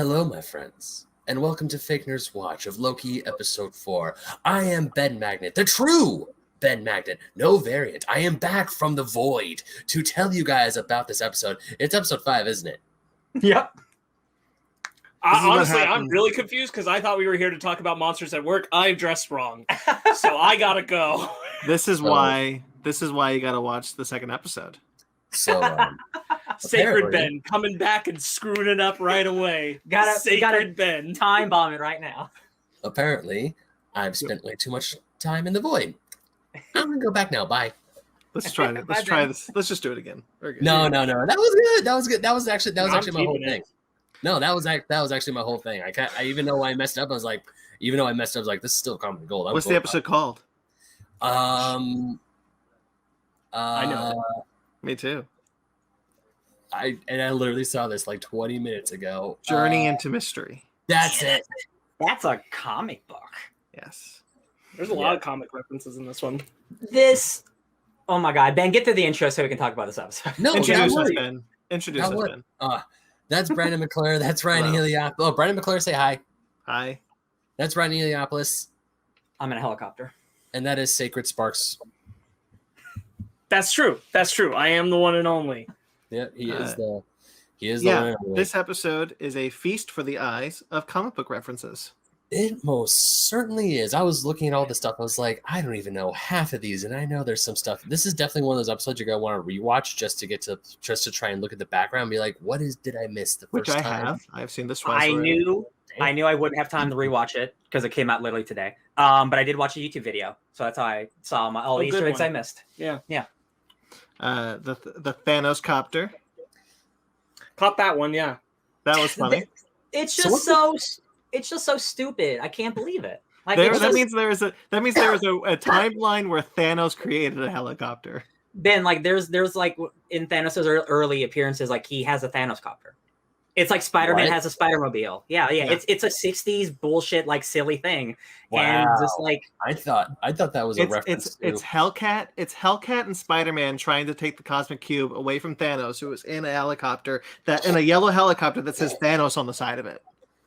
Hello, my friends, and welcome to Fake Nerd's Watch of Loki Episode 4. I am Ben Magnet, the true Ben Magnet, no variant. I am back from the void to tell you guys about this episode. It's episode 5, isn't it? Yep. Honestly, I'm really confused because I thought we were here to talk about monsters at work. I'm dressed wrong, so I gotta go. This is why you gotta watch the second episode. So, Sacred Ben coming back and screwing it up right away. Sacred Ben. Time bomb it right now. Apparently, I've spent way too much time in the void. I'm gonna go back now. Bye. Let's try it. Let's try this. Let's just do it again. No. That was good. That was good. That was actually my whole thing. No, that was actually my whole thing. I even though I messed up, I was like, this is still comedy gold. What's the episode called? I know. Me too. I literally saw this like 20 minutes ago. Journey into Mystery. That's it. That's a comic book. Yes. There's a lot of comic references in this one. Oh my God, Ben, get to the intro so we can talk about this episode. No, Introduce us, Ben. Introduce us, Ben. That's Brandon McClure. That's Ryan Heliopoulos. Oh, Brandon McClure, say hi. Hi. That's Ryan Heliopoulos. I'm in a helicopter. And that is Sacred Sparks. That's true. I am the one and only. Yeah, he is the one and only. This episode is a feast for the eyes of comic book references. It most certainly is. I was looking at all this stuff. I was like, I don't even know half of these, and I know there's some stuff. This is definitely one of those episodes you're gonna want to rewatch just to try and look at the background and be like, did I miss the first time? I've seen this twice. I knew I wouldn't have time to rewatch it because it came out literally today. But I did watch a YouTube video, so that's how I saw all the Easter eggs I missed. Yeah. The Thanos copter. Caught that one. Yeah. That was funny. It's just so stupid. I can't believe it. Like that means there is a timeline where Thanos created a helicopter. Ben, like there's like in Thanos' early appearances, like he has a Thanos copter. It's like Spider-Man has a Spider-Mobile. Yeah. It's a 60s bullshit, like silly thing. Wow. And just like I thought that was a reference. It's Hellcat. It's Hellcat and Spider-Man trying to take the Cosmic Cube away from Thanos, who is in a helicopter in a yellow helicopter that says Thanos on the side of it.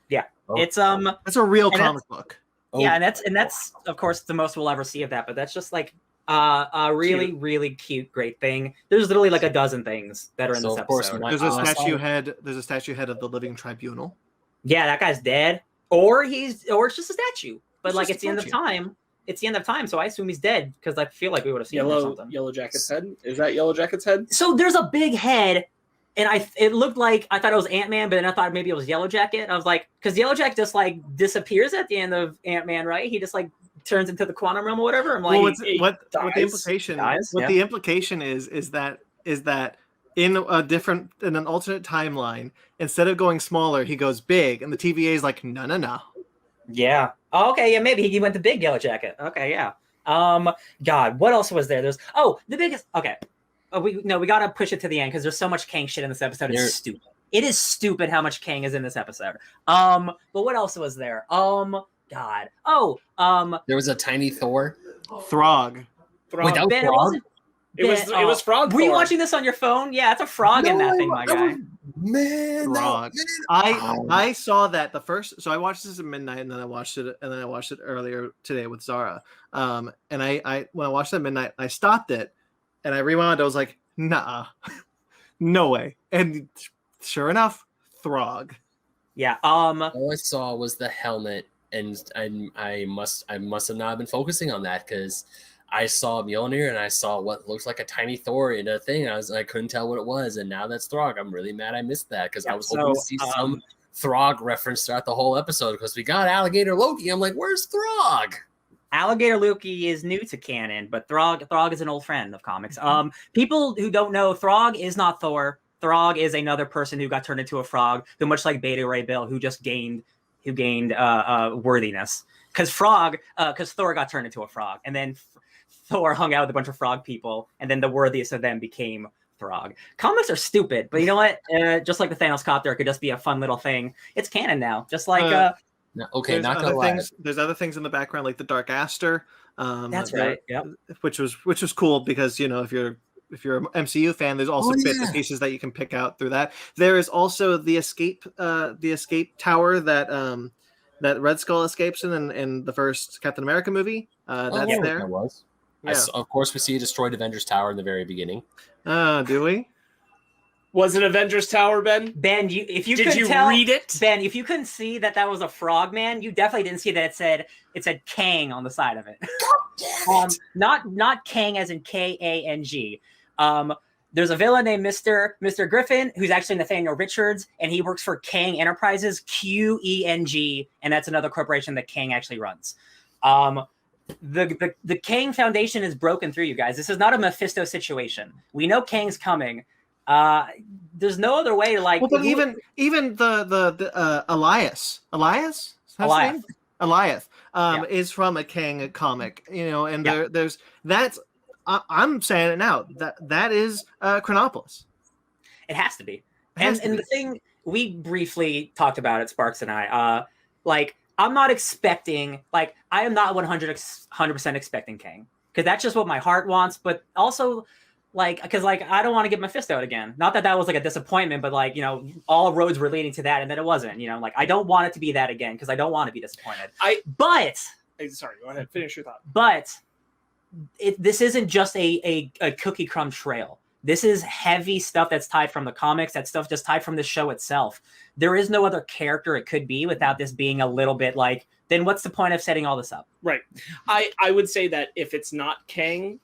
Yeah. Oh. It's that's a real comic book. Yeah, and that's of course the most we'll ever see of that, but that's just like a really, really cute, great thing. There's literally like a dozen things that are in this episode. There's a statue head. There's a statue head of the Living Tribunal. Yeah, that guy's dead, or it's just a statue. But like it's the end of time. It's the end of time, so I assume he's dead because I feel like we would have seen him or something. Yellow Jacket's head. Is that Yellow Jacket's head? So there's a big head. And it looked like I thought it was Ant-Man, but then I thought maybe it was Yellow Jacket. I was like, because Yellow Jacket just like disappears at the end of Ant-Man, right? He just like turns into the quantum realm or whatever. I'm like, the implication is that in an alternate timeline, instead of going smaller, he goes big, and the TVA is like, no. Yeah. Oh, okay. Yeah. Maybe he went to big Yellow Jacket. Okay. Yeah. God, what else was there? The biggest. Okay. We gotta push it to the end because there's so much Kang shit in this episode. It's stupid. It is stupid how much Kang is in this episode. But what else was there? God. There was a tiny Thor. Throg. Wait, that was Ben, Frog? It was Frog. Were you watching this on your phone? Yeah, it's a frog in that thing, my guy. Frog. I saw that the first. So I watched this at midnight, and then I watched it earlier today with Zara. And I when I watched it at midnight, I stopped it. And I rewound. I was like, "Nah, no way." And sure enough, Throg. Yeah. All I saw was the helmet, and I must have not been focusing on that because I saw Mjolnir and I saw what looks like a tiny Thor in a thing. I couldn't tell what it was, and now that's Throg. I'm really mad I missed that because I was hoping to see some Throg reference throughout the whole episode because we got Alligator Loki. I'm like, where's Throg? Alligator Loki is new to canon, but Throg is an old friend of comics. People who don't know, Throg is not Thor. Throg is another person who got turned into a frog, who much like Beta Ray Bill, who gained worthiness. Because Thor got turned into a frog, and then Thor hung out with a bunch of frog people, and then the worthiest of them became Throg. Comics are stupid, but you know what? Just like the Thanos copter, it could just be a fun little thing. It's canon now, just like. No, okay, not gonna lie. There's other things in the background, like the Dark Aster. That's right. Yep. Which was cool because if you're an MCU fan, there's also bits and pieces that you can pick out through that. There is also the escape tower that that Red Skull escapes in the first Captain America movie. That's there. That was. Yeah. Of course, we see a destroyed Avengers Tower in the very beginning. Do we? Was it Avengers Tower, Ben? Ben, if you did couldn't you tell, read it? Ben, if you couldn't see that was a frogman, you definitely didn't see that it said Kang on the side of it. Not Kang as in Kang. There's a villain named Mr. Griffin who's actually Nathaniel Richards, and he works for Kang Enterprises, Qeng, and that's another corporation that Kang actually runs. The Kang Foundation is broken through, you guys. This is not a Mephisto situation. We know Kang's coming. There's no other way to like. Well, but even the Elias, is from a Kang comic, and there's that's. I'm saying it now. That is Chronopolis. It has to be. And the thing we briefly talked about it, Sparks and I, I'm not expecting, I am not 100% expecting Kang, because that's just what my heart wants. But also, because I don't want to get Mephisto again. Not that was a disappointment, but all roads were leading to that, and then it wasn't. I don't want it to be that again, because I don't want to be disappointed. Sorry, go ahead, finish your thought. But this isn't just a cookie crumb trail. This is heavy stuff that's tied from the comics. That stuff just tied from the show itself. There is no other character it could be without this being a little bit then what's the point of setting all this up? Right. I would say that if it's not Kang,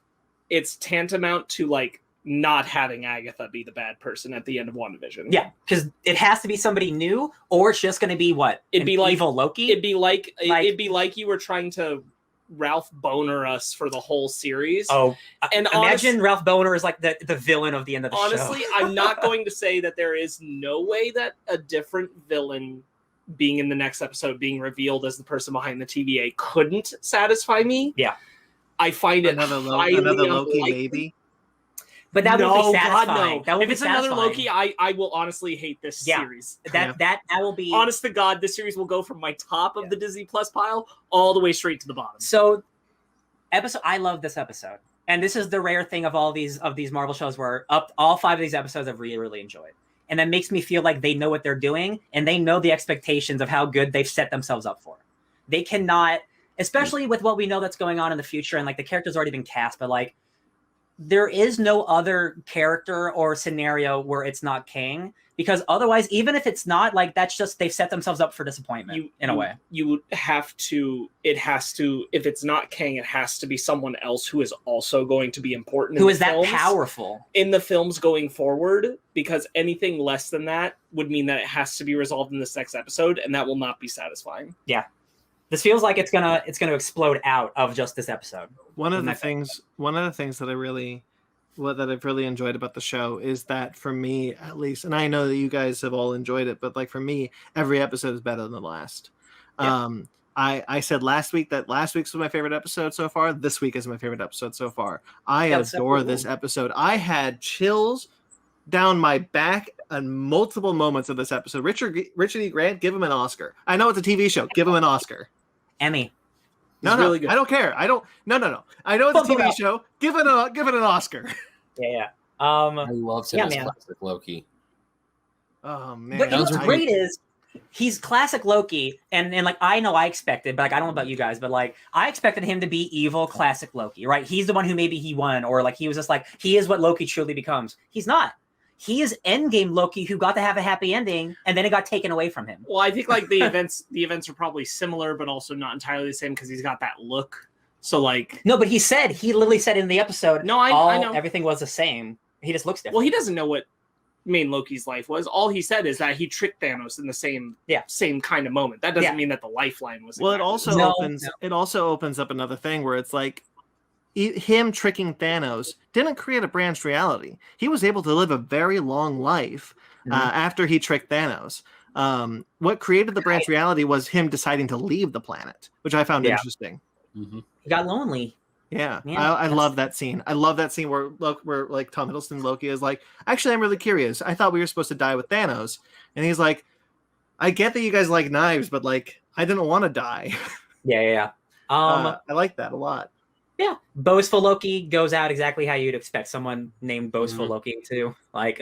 it's tantamount to not having Agatha be the bad person at the end of WandaVision. Yeah, because it has to be somebody new, or it's just going to be what? It'd be evil Loki. It'd be like you were trying to Ralph Boner us for the whole series. Oh, and imagine Ralph Boner is the villain of the end of the show. Honestly, I'm not going to say that there is no way that a different villain being in the next episode, being revealed as the person behind the TVA, couldn't satisfy me. Yeah, I find another Loki, maybe. But that would be satisfying. God, no. If it's another Loki, I will honestly hate this series. That will be. Honest to God, this series will go from my top of the Disney Plus pile all the way straight to the bottom. So, I love this episode, and this is the rare thing of all these Marvel shows where all 5 of these episodes I've really, really enjoyed, and that makes me feel like they know what they're doing and they know the expectations of how good they've set themselves up for. They cannot, especially with what we know that's going on in the future, and the character's already been cast, but there is no other character or scenario where it's not Kang, because otherwise, even if it's not, that's just they've set themselves up for disappointment in a way. You would have to. It has to. If it's not Kang, it has to be someone else who is also going to be important. Who is that powerful in the films going forward? Because anything less than that would mean that it has to be resolved in this next episode, and that will not be satisfying. Yeah. This feels like it's gonna explode out of just this episode. One of the things that I've really enjoyed about the show is that, for me at least, and I know that you guys have all enjoyed it, but for me, every episode is better than the last. Yeah. I said last week that last week's was my favorite episode so far. This week is my favorite episode so far. I adore this episode. I had chills down my back on multiple moments of this episode. Richard E. Grant, give him an Oscar. I know it's a TV show. Give him an Oscar. Emmy. No, really good. I don't care. I don't. No. I know it's a TV show. Give it an Oscar. Yeah. I love him as classic Loki. Oh man! But what's great is he's classic Loki, and I know I expected, but I don't know about you guys, but I expected him to be evil classic Loki, right? He's the one who maybe he won, or he was just he is what Loki truly becomes. He's not. He is Endgame Loki, who got to have a happy ending, and then it got taken away from him. Well, I think the events are probably similar, but also not entirely the same, because he's got that look. So no, but he literally said in the episode, no, I know everything was the same. He just looks different. Well, he doesn't know what main Loki's life was. All he said is that he tricked Thanos in the same kind of moment. That doesn't mean that the lifeline was. Well, it also opens up another thing where it's him tricking Thanos didn't create a branched reality. He was able to live a very long life after he tricked Thanos. What created the branched reality was him deciding to leave the planet, which I found interesting. Mm-hmm. He got lonely. Yeah, I love that scene. I love that scene where Tom Hiddleston Loki is actually, I'm really curious. I thought we were supposed to die with Thanos, and he's like, I get that you guys like knives, but I didn't want to die. Yeah. I like that a lot. Yeah, boastful Loki goes out exactly how you'd expect someone named boastful Loki to. Like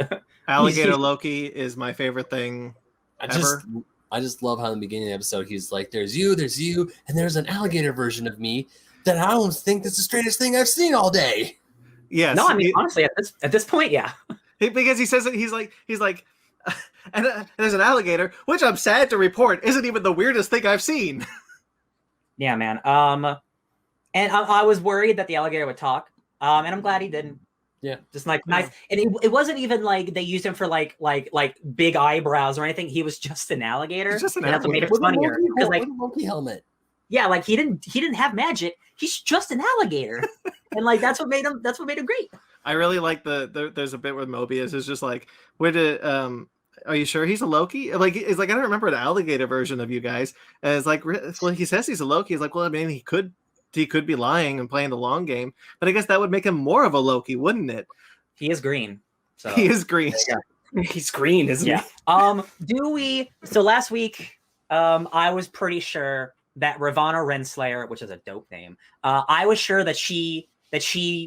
Alligator Loki is my favorite thing ever. I just love how in the beginning of the episode he's like, there's you, and there's an alligator version of me that I don't think that's the straightest thing I've seen all day. Yes. No, I mean honestly, at this point, yeah. Because he says that he's like, and there's an alligator, which I'm sad to report isn't even the weirdest thing I've seen. Yeah, man. And I was worried that the alligator would talk, and I'm glad he didn't. Yeah, just like nice. And it wasn't even like they used him for like big eyebrows or anything. He was just an alligator. He's just an alligator. That's what made it with funnier. Because like a monkey helmet. Yeah, like he didn't have magic. He's just an alligator, and like that's what made him great. I really like there's a bit where Mobius is just like, where did are you sure he's a Loki? Like, it's like, I don't remember an alligator version of you guys. And it's like, well, he says he's a Loki. He's like, well, I mean, he could be lying and playing the long game, but I guess that would make him more of a Loki, wouldn't it? He is green. So he is green. He's green, isn't he? So last week, I was pretty sure that Ravonna Renslayer, which is a dope name, I was sure that she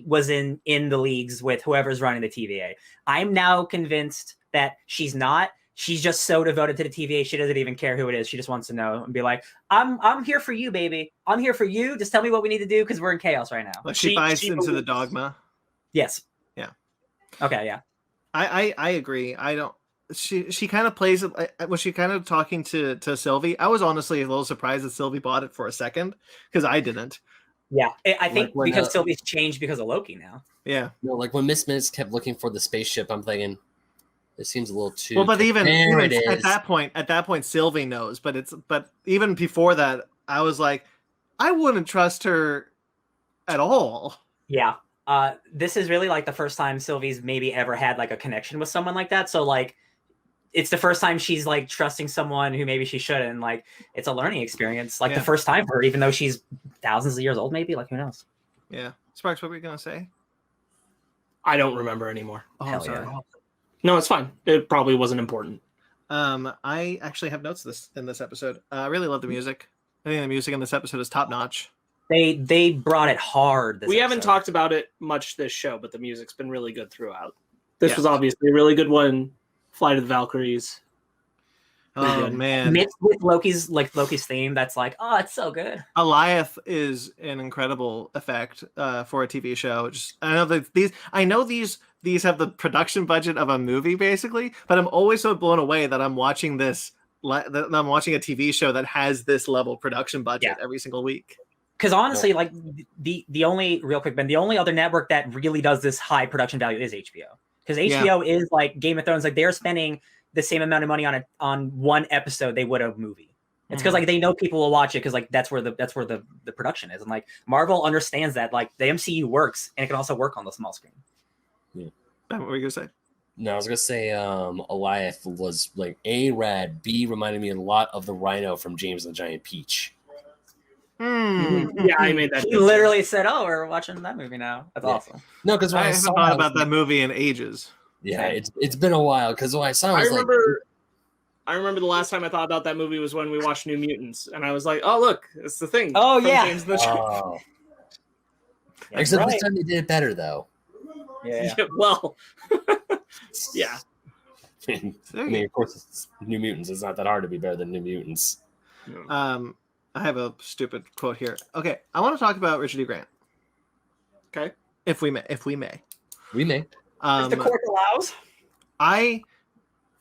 was in the leagues with whoever's running the TVA. I'm now convinced that she's not. She's just so devoted to the TVA, she doesn't even care who it is. She just wants to know and be like, I'm here for you, baby. I'm here for you. Just tell me what we need to do because we're in chaos right now. Like she buys into the dogma. Yes. Yeah. Okay, yeah. I agree. I don't. She kind of plays it. Was she kind of talking to Sylvie? I was honestly a little surprised that Sylvie bought it for a second because I didn't. Yeah, I think like because Sylvie's changed because of Loki now. Yeah. No, like when Miss Minutes kept looking for the spaceship, I'm thinking it seems a little too. Well, but even at that point, Sylvie knows. But even before that, I was like, I wouldn't trust her at all. Yeah. This is really like the first time Sylvie's maybe ever had like a connection with someone like that. So like, it's the first time she's like trusting someone who maybe she shouldn't. Like, it's a learning experience. Like the first time for her, even though she's thousands of years old, maybe. Like, who knows? Yeah. Sparks, what were you gonna say? I don't remember anymore. Oh, Hell sorry. yeah. No, it's fine. It probably wasn't important. I actually have notes in this episode. I really love the music. I think the music in this episode is top notch. They brought it hard. We haven't talked about it much this show, but the music's been really good throughout. This was obviously a really good one. Flight of the Valkyries. Oh man, mixed with Loki's theme. That's like, oh, it's so good. Eliath is an incredible effect for a TV show. I know these have the production budget of a movie basically, but I'm always so blown away that I'm watching this. That I'm watching a TV show that has this level production budget every single week. Because honestly, like the only real quick, Ben, the only other network that really does this high production value is HBO. Because HBO is like Game of Thrones, like they're spending the same amount of money on one episode they would a movie. It's because like they know people will watch it because like that's where the production is, and like Marvel understands that like the MCU works and it can also work on the small screen. Yeah. What were you gonna say? No, I was gonna say Eliath was like A rad, B reminded me a lot of the Rhino from James and the Giant Peach. Yeah, I made that. He literally said, "Oh, we're watching that movie now." That's awesome. No, because I haven't thought about that movie in ages. Yeah, it's been a while because when I saw it, I remember the last time I thought about that movie was when we watched New Mutants, and I was like, "Oh, look, it's the thing." Oh yeah. James the Except this time they did it better though. Yeah. Well. Yeah. I mean, of course, it's New Mutants. It's not that hard to be better than New Mutants. I have a stupid quote here. Okay, I want to talk about Richard E. Grant. Okay, if we may, we may. If the court allows. I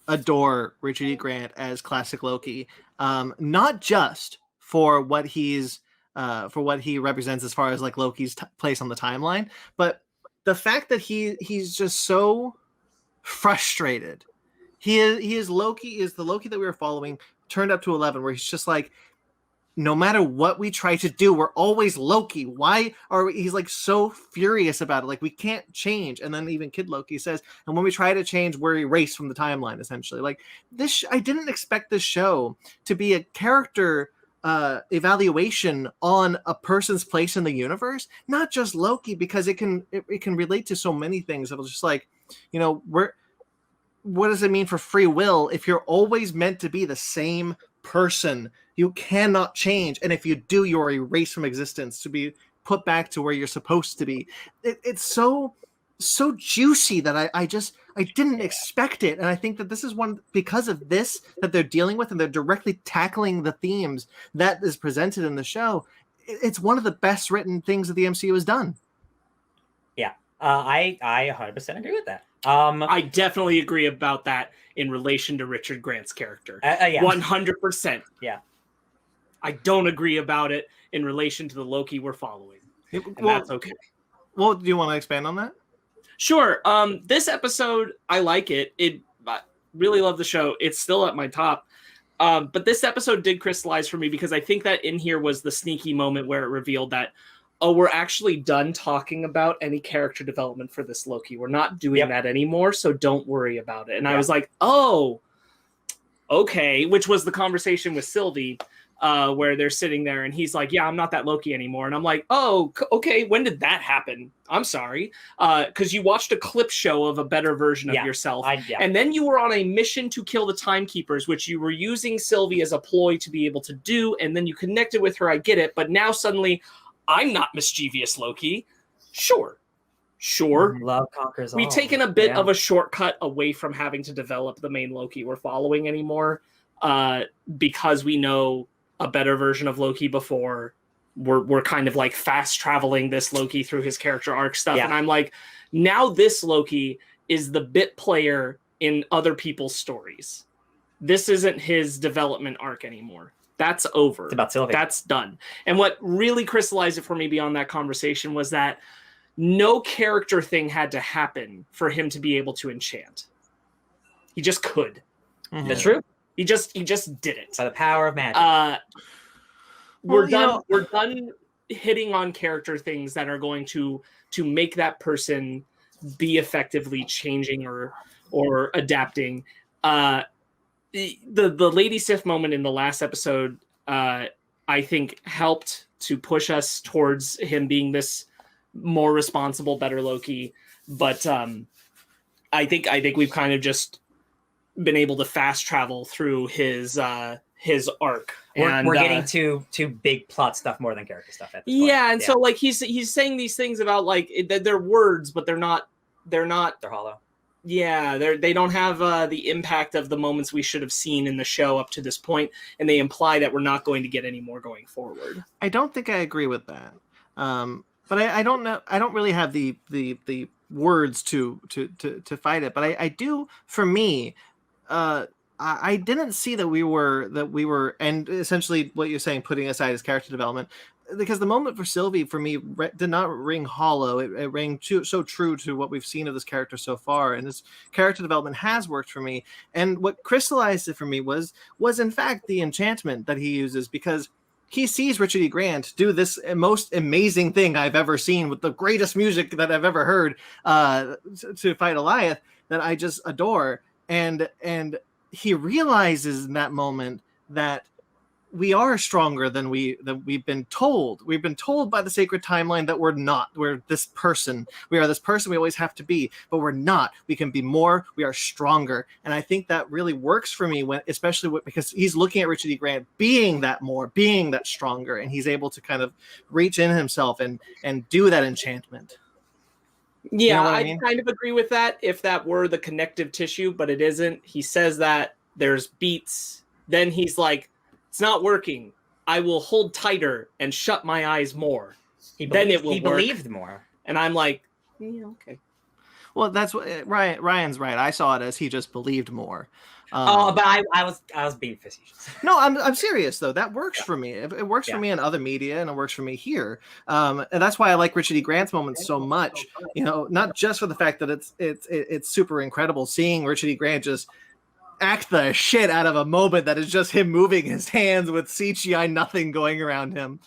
adore Richard E. Grant as classic Loki, not just for what he represents as far as like Loki's place on the timeline, but the fact that he's just so frustrated. He is Loki is the Loki that we were following turned up to 11, where he's just like, no matter what we try to do, we're always Loki. Why are we? He's like so furious about it. Like we can't change. And then even Kid Loki says, and when we try to change, we're erased from the timeline. Essentially, like this. I didn't expect this show to be a character evaluation on a person's place in the universe, not just Loki, because it can relate to so many things. It was just like, what does it mean for free will if you're always meant to be the same person? You cannot change, and if you do, you're erased from existence to be put back to where you're supposed to be. It's so juicy that I didn't expect it. And I think that this is one, because of this that they're dealing with, and they're directly tackling the themes that is presented in the show. It's one of the best written things that the MCU has done. Yeah, I 100% agree with that. I definitely agree about that in relation to Richard Grant's character. Yeah. 100%. Yeah. I don't agree about it in relation to the Loki we're following. And that's okay. Well, do you want to expand on that? Sure. This episode, I like it. I really love the show. It's still at my top. But this episode did crystallize for me because I think that in here was the sneaky moment where it revealed that, oh, we're actually done talking about any character development for this Loki. We're not doing that anymore, so don't worry about it. And I was like, oh, okay, which was the conversation with Sylvie, where they're sitting there and he's like, yeah, I'm not that Loki anymore. And I'm like, oh, okay, when did that happen? I'm sorry. Because you watched a clip show of a better version of yourself. And then you were on a mission to kill the Timekeepers, which you were using Sylvie as a ploy to be able to do. And then you connected with her, I get it. But now suddenly, I'm not mischievous Loki. Sure. Love conquers all. We've taken a bit of a shortcut away from having to develop the main Loki we're following anymore, because we know a better version of Loki before. We're kind of like fast traveling this Loki through his character arc stuff. And I'm like, now this Loki is the bit player in other people's stories. This isn't his development arc anymore. That's over. It's about Sylvie. That's done. And what really crystallized it for me beyond that conversation was that no character thing had to happen for him to be able to enchant. He just could. Mm-hmm. That's true. He just did it. By the power of magic. We're done hitting on character things that are going to make that person be effectively changing or adapting. The Lady Sif moment in the last episode, I think helped to push us towards him being this more responsible, better Loki. But I think we've kind of just been able to fast travel through his arc. We're getting to big plot stuff more than character stuff at this point. Yeah, and so like he's saying these things about like they're words, but they're hollow. Yeah, they don't have the impact of the moments we should have seen in the show up to this point, and they imply that we're not going to get any more going forward. I don't think I agree with that, but I don't know. I don't really have the words to fight it, but I do. For me, I didn't see that we were, and essentially what you're saying, putting aside his character development. Because the moment for Sylvie, for me, did not ring hollow. It rang so true to what we've seen of this character so far. And this character development has worked for me. And what crystallized it for me was in fact the enchantment that he uses, because he sees Richard E. Grant do this most amazing thing I've ever seen with the greatest music that I've ever heard to fight Goliath that I just adore. And he realizes in that moment that we are stronger than we've been told. We've been told by the sacred timeline that we're not. We're this person. We are this person we always have to be, but we're not. We can be more. We are stronger. And I think that really works for me because he's looking at Richard E. Grant being that more, being that stronger, and he's able to kind of reach in himself and do that enchantment. Yeah, you know I mean? kind of agree with that if that were the connective tissue, but it isn't. He says that there's beats. Then he's like, it's not working. I will hold tighter and shut my eyes more. He believed more. And I'm like, yeah, okay. Well, that's what Ryan's right. I saw it as he just believed more. But I was being facetious. No, I'm serious though. That works for me. It works for me in other media, and it works for me here. And that's why I like Richard E. Grant's moments so much. You know, not just for the fact that it's super incredible seeing Richard E. Grant just act the shit out of a moment that is just him moving his hands with CGI nothing going around him.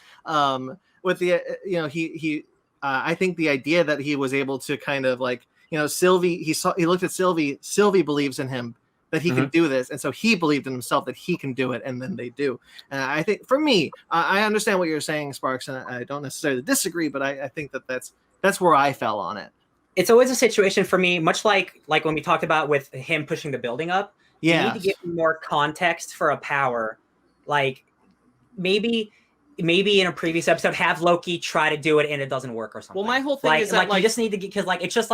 With the I think the idea that he was able to kind of like, Sylvie, he looked at Sylvie believes in him that he can do this, and so he believed in himself that he can do it, and then they do. And I think for me, I understand what you're saying, Sparks, and I don't necessarily disagree, but I think that's where I fell on it. It's always a situation for me, much like when we talked about with him pushing the building up. Yeah, you need to give more context for a power. Like maybe maybe in a previous episode have Loki try to do it and it doesn't work or something. Well, my whole thing is that you just need to get, because it's just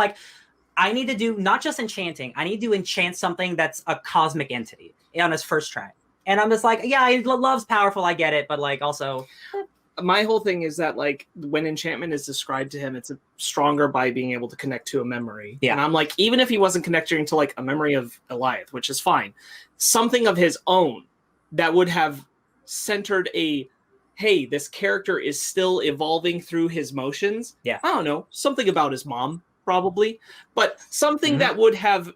I need to do not just enchanting. I need to enchant something that's a cosmic entity on his first try. And I'm just love's powerful. I get it, but also. My whole thing is that when enchantment is described to him, it's stronger by being able to connect to a memory. Yeah. And I'm even if he wasn't connecting to a memory of Eliath, which is fine, something of his own that would have centered hey, this character is still evolving through his motions. Yeah. I don't know, something about his mom, probably, but something that would have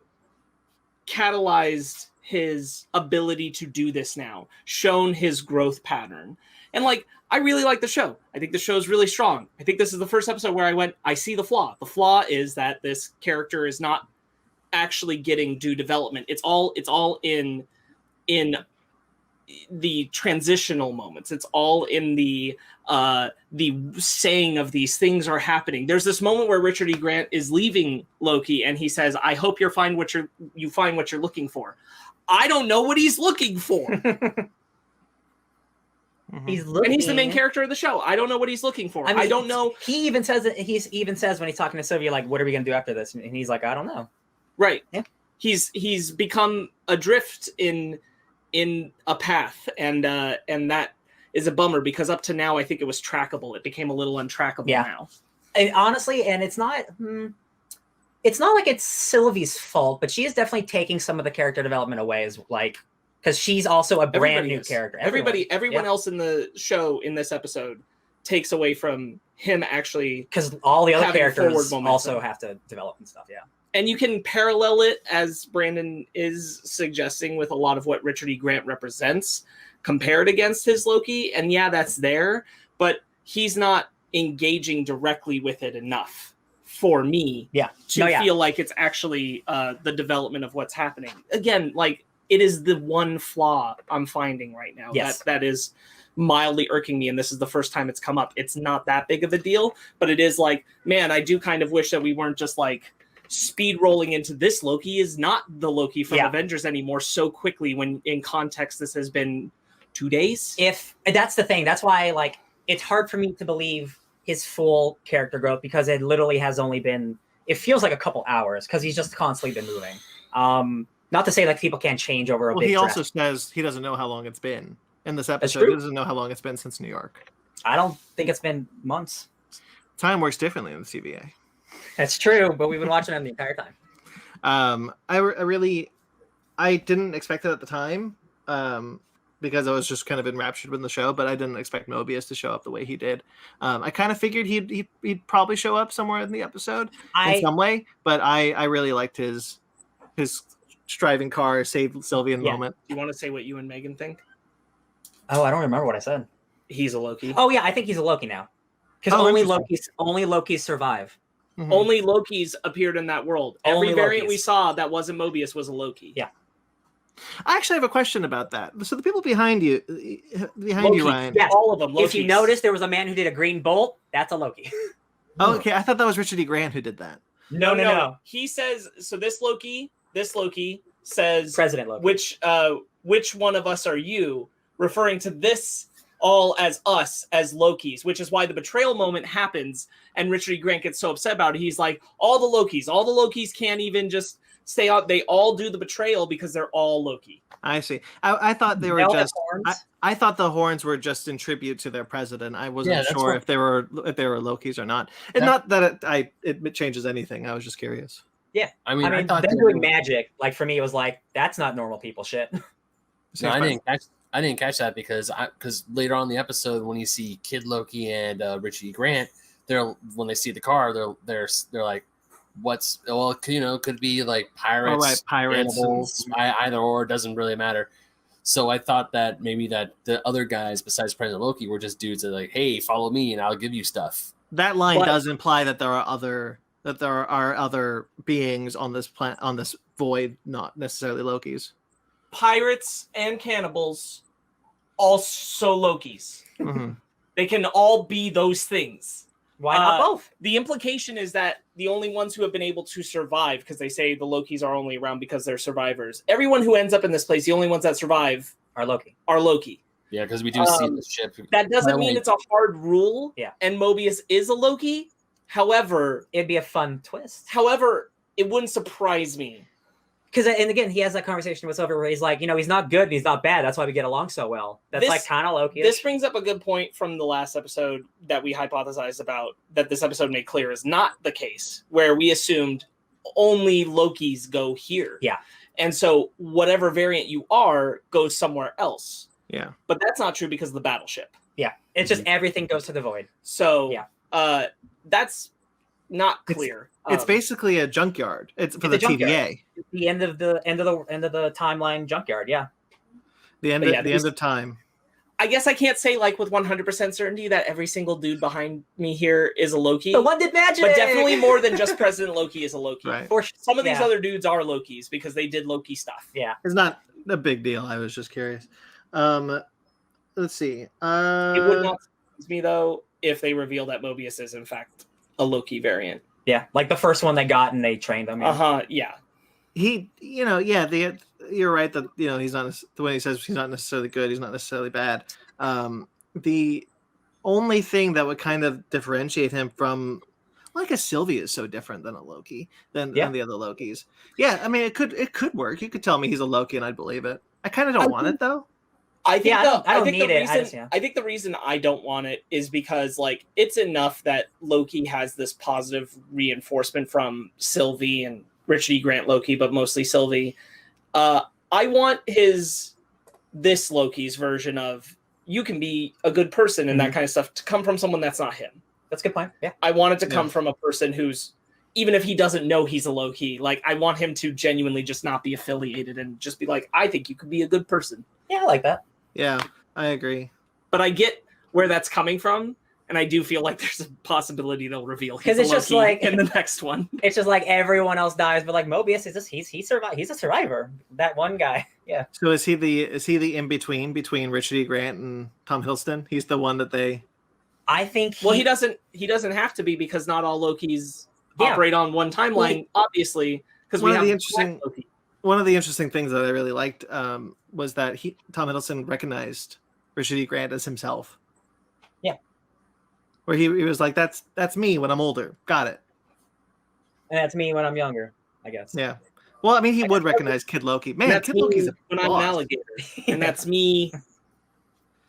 catalyzed his ability to do this now, shown his growth pattern. And I really like the show. I think the show is really strong. I think this is the first episode where I went, I see the flaw. The flaw is that this character is not actually getting due development. It's all in the transitional moments. It's all in the saying of these things are happening. There's this moment where Richard E. Grant is leaving Loki and he says, I hope you find what you're looking for. I don't know what he's looking for. He's looking, and he's the main character of the show. I don't know what he's looking for. I don't know. He even says that. He even says when he's talking to Sylvia, what are we gonna do after this? And he's like, I don't know. Right. Yeah. He's become adrift in a path, and that is a bummer because up to now I think it was trackable. It became a little untrackable now. And honestly, and it's not like it's Sylvie's fault, but she is definitely taking some of the character development away, because she's also a brand new character. Everyone else in the show in this episode takes away from him actually, because all the other characters also have to develop and stuff. Yeah. And you can parallel it, as Brandon is suggesting, with a lot of what Richard E. Grant represents compared against his Loki. And yeah, that's there, but he's not engaging directly with it enough for me to feel like it's actually the development of what's happening. Again, it is the one flaw I'm finding right now. Yes. That is mildly irking me, and this is the first time it's come up. It's not that big of a deal, but it is man, I do kind of wish that we weren't just speed rolling into this Loki is not the Loki from Avengers anymore so quickly, when in context this has been 2 days. If that's the thing, that's why it's hard for me to believe his full character growth, because it literally has only been, it feels like a couple hours, because he's just constantly been moving. Not to say people can't change over a big he draft. also says he doesn't know how long it's been in this episode. He doesn't know how long it's been since New York. I don't think it's been months. Time works differently in the CVA. That's true, but we've been watching them the entire time. I didn't expect it at the time, because I was just kind of enraptured with the show, but I didn't expect Mobius to show up the way he did. I kind of figured he'd probably show up somewhere in the episode in some way, but I really liked his striving car save Sylvian moment. Do you want to say what you and Megan think? Oh, I don't remember what I said. He's a Loki. Oh yeah, I think he's a Loki now, because only Lokis survive. Mm-hmm. Only Lokis appeared in that world. Every variant we saw that wasn't Mobius was a Loki. Yeah. I actually have a question about that. So the people behind you, Ryan. Yes. All of them. Lokis. If you notice, there was a man who did a green bolt. That's a Loki. Oh, okay. I thought that was Richard E. Grant who did that. No. He says, so this Loki says, President Loki. Which one of us are you? Referring to this all as us, as Lokis, which is why the betrayal moment happens, and Richard E. Grant gets so upset about it. He's like, all the Lokis can't even just stay out. They all do the betrayal because they're all Loki. I see. I thought they were just. I thought the horns were just in tribute to their president. I wasn't sure if they were Lokis or not. And not that it changes anything. I was just curious. Yeah, I mean I thought them doing magic, for me, it was that's not normal people shit. No, I didn't catch that because later on in the episode when you see Kid Loki and Richard E. Grant, when they see the car, they're like, what's could be pirates, cannibals, either or, doesn't really matter. So I thought that maybe that the other guys besides President Loki were just dudes that hey, follow me and I'll give you stuff. That line does imply that there are other beings on this planet, on this void, not necessarily Lokis. Pirates and cannibals, also Lokis. Mm-hmm. They can all be those things. Why not both? The implication is that the only ones who have been able to survive, because they say the Lokis are only around because they're survivors. Everyone who ends up in this place, the only ones that survive are Loki. Yeah, because we do see the ship. That doesn't mean it's a hard rule. Yeah. And Mobius is a Loki. However, it'd be a fun twist. However, it wouldn't surprise me. Because, and again, he has that conversation with Sylvie where he's like, he's not good and he's not bad. That's why we get along so well. That's like kind of Loki. This brings up a good point from the last episode that we hypothesized about, that this episode made clear is not the case, where we assumed only Lokis go here. Yeah. And so whatever variant you are goes somewhere else. Yeah. But that's not true because of the battleship. Yeah. It's just everything goes to the void. So that's not clear. It's basically a junkyard. It's for the TVA. It's the end of the timeline junkyard. Yeah. The end of time. I guess I can't say like with 100% certainty that every single dude behind me here is a Loki. The one did magic, but definitely more than just President Loki is a Loki. Right. Some of these other dudes are Lokis because they did Loki stuff. Yeah, it's not a big deal. I was just curious. Let's see. It would not surprise me though if they reveal that Mobius is in fact a Loki variant. Yeah, like the first one they got and they trained him. Yeah. You're right that he's not, when he says he's not necessarily good, he's not necessarily bad. The only thing that would kind of differentiate him from, like, a Sylvie is so different than a Loki than the other Lokis. Yeah, I mean it could work. You could tell me he's a Loki and I'd believe it. I kind of don't want it though. I think I don't need it. I think the reason I don't want it is because like it's enough that Loki has this positive reinforcement from Sylvie and Richard E. Grant Loki, but mostly Sylvie. I want this Loki's version of you can be a good person and that kind of stuff to come from someone that's not him. That's a good point. Yeah. I want it to come from a person who's, even if he doesn't know he's a Loki, like I want him to genuinely just not be affiliated and just be like, I think you could be a good person. Yeah, I like that. Yeah, I agree. But I get where that's coming from, and I do feel like there's a possibility they'll reveal because it's just like in the next one. It's just like everyone else dies, but like Mobius is just he survived. He's a survivor. That one guy. Yeah. So is he the in between Richard E. Grant and Tom Hiddleston? He's the one that they. I think. Well, he doesn't have to be because not all Lokis operate on one timeline, obviously. Because one of the interesting things that I really liked was that Tom Hiddleston recognized Richard E. Grant as himself. Yeah. Where he was like, that's me when I'm older. Got it. And that's me when I'm younger, I guess. Yeah. Well, I mean, he would recognize Kid Loki. Man, Kid Loki's when I'm an alligator. And that's me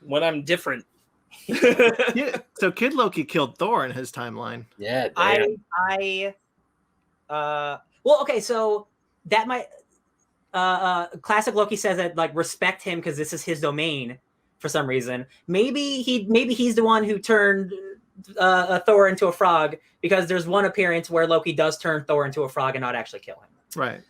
when I'm different. Yeah. So Kid Loki killed Thor in his timeline. Yeah. Well, okay, so that might classic Loki says that like respect him because this is his domain for some reason. Maybe he's the one who turned Thor into a frog because there's one appearance where Loki does turn Thor into a frog and not actually kill him. Right.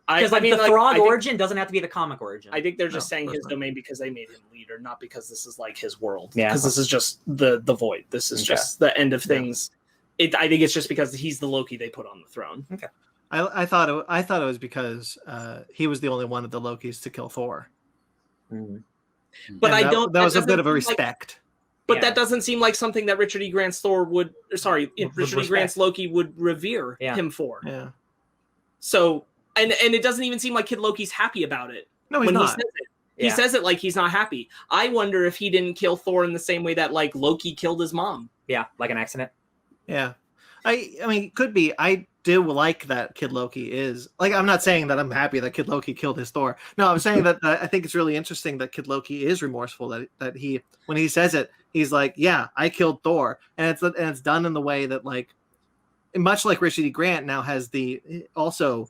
Because the frog origin doesn't have to be the comic origin. I think they're just saying his domain because they made him leader, not because this is like his world. Yeah. Because this is just the void. This is just the end of things. I think it's just because he's the Loki they put on the throne. Okay. I thought it was because he was the only one of the Lokis to kill Thor. Mm-hmm. But that was a bit of a respect. But that doesn't seem like something that Richard E. Grant's Richard E. Grant's Loki would revere him for. Yeah. So and it doesn't even seem like Kid Loki's happy about it. No, he's not. He says it. He says it like he's not happy. I wonder if he didn't kill Thor in the same way that like Loki killed his mom. Yeah, like an accident. Yeah. I mean, it could be. I do like that Kid Loki is like. I'm not saying that I'm happy that Kid Loki killed his Thor. No, I'm saying that I think it's really interesting that Kid Loki is remorseful. That he, when he says it, he's like, "Yeah, I killed Thor," and it's done in the way that like, much like Richard E. Grant now has also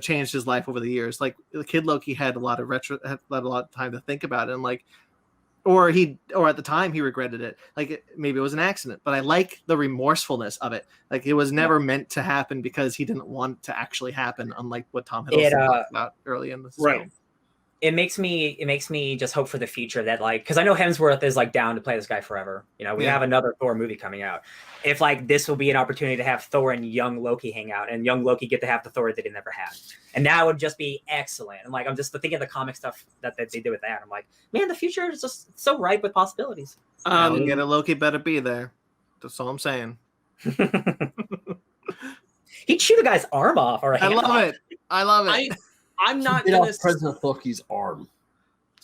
changed his life over the years. Like Kid Loki had a lot of time to think about it, and like. Or at the time he regretted it. Like maybe it was an accident, but I like the remorsefulness of it. Like it was never meant to happen because he didn't want to actually happen. Unlike what Tom Hiddleston talked about early in the film. It makes me just hope for the future that like, because I know Hemsworth is like down to play this guy forever. We have another Thor movie coming out. If like this will be an opportunity to have Thor and young Loki hang out, and young Loki get to have the Thor that he never had, and that would just be excellent. And like I'm just thinking of the comic stuff that they did with that. I'm like, man, the future is just so ripe with possibilities. Loki better be there. That's all I'm saying. He'd shoot a guy's arm off or a hand off. I love it. I'm not gonna President Loki's arm.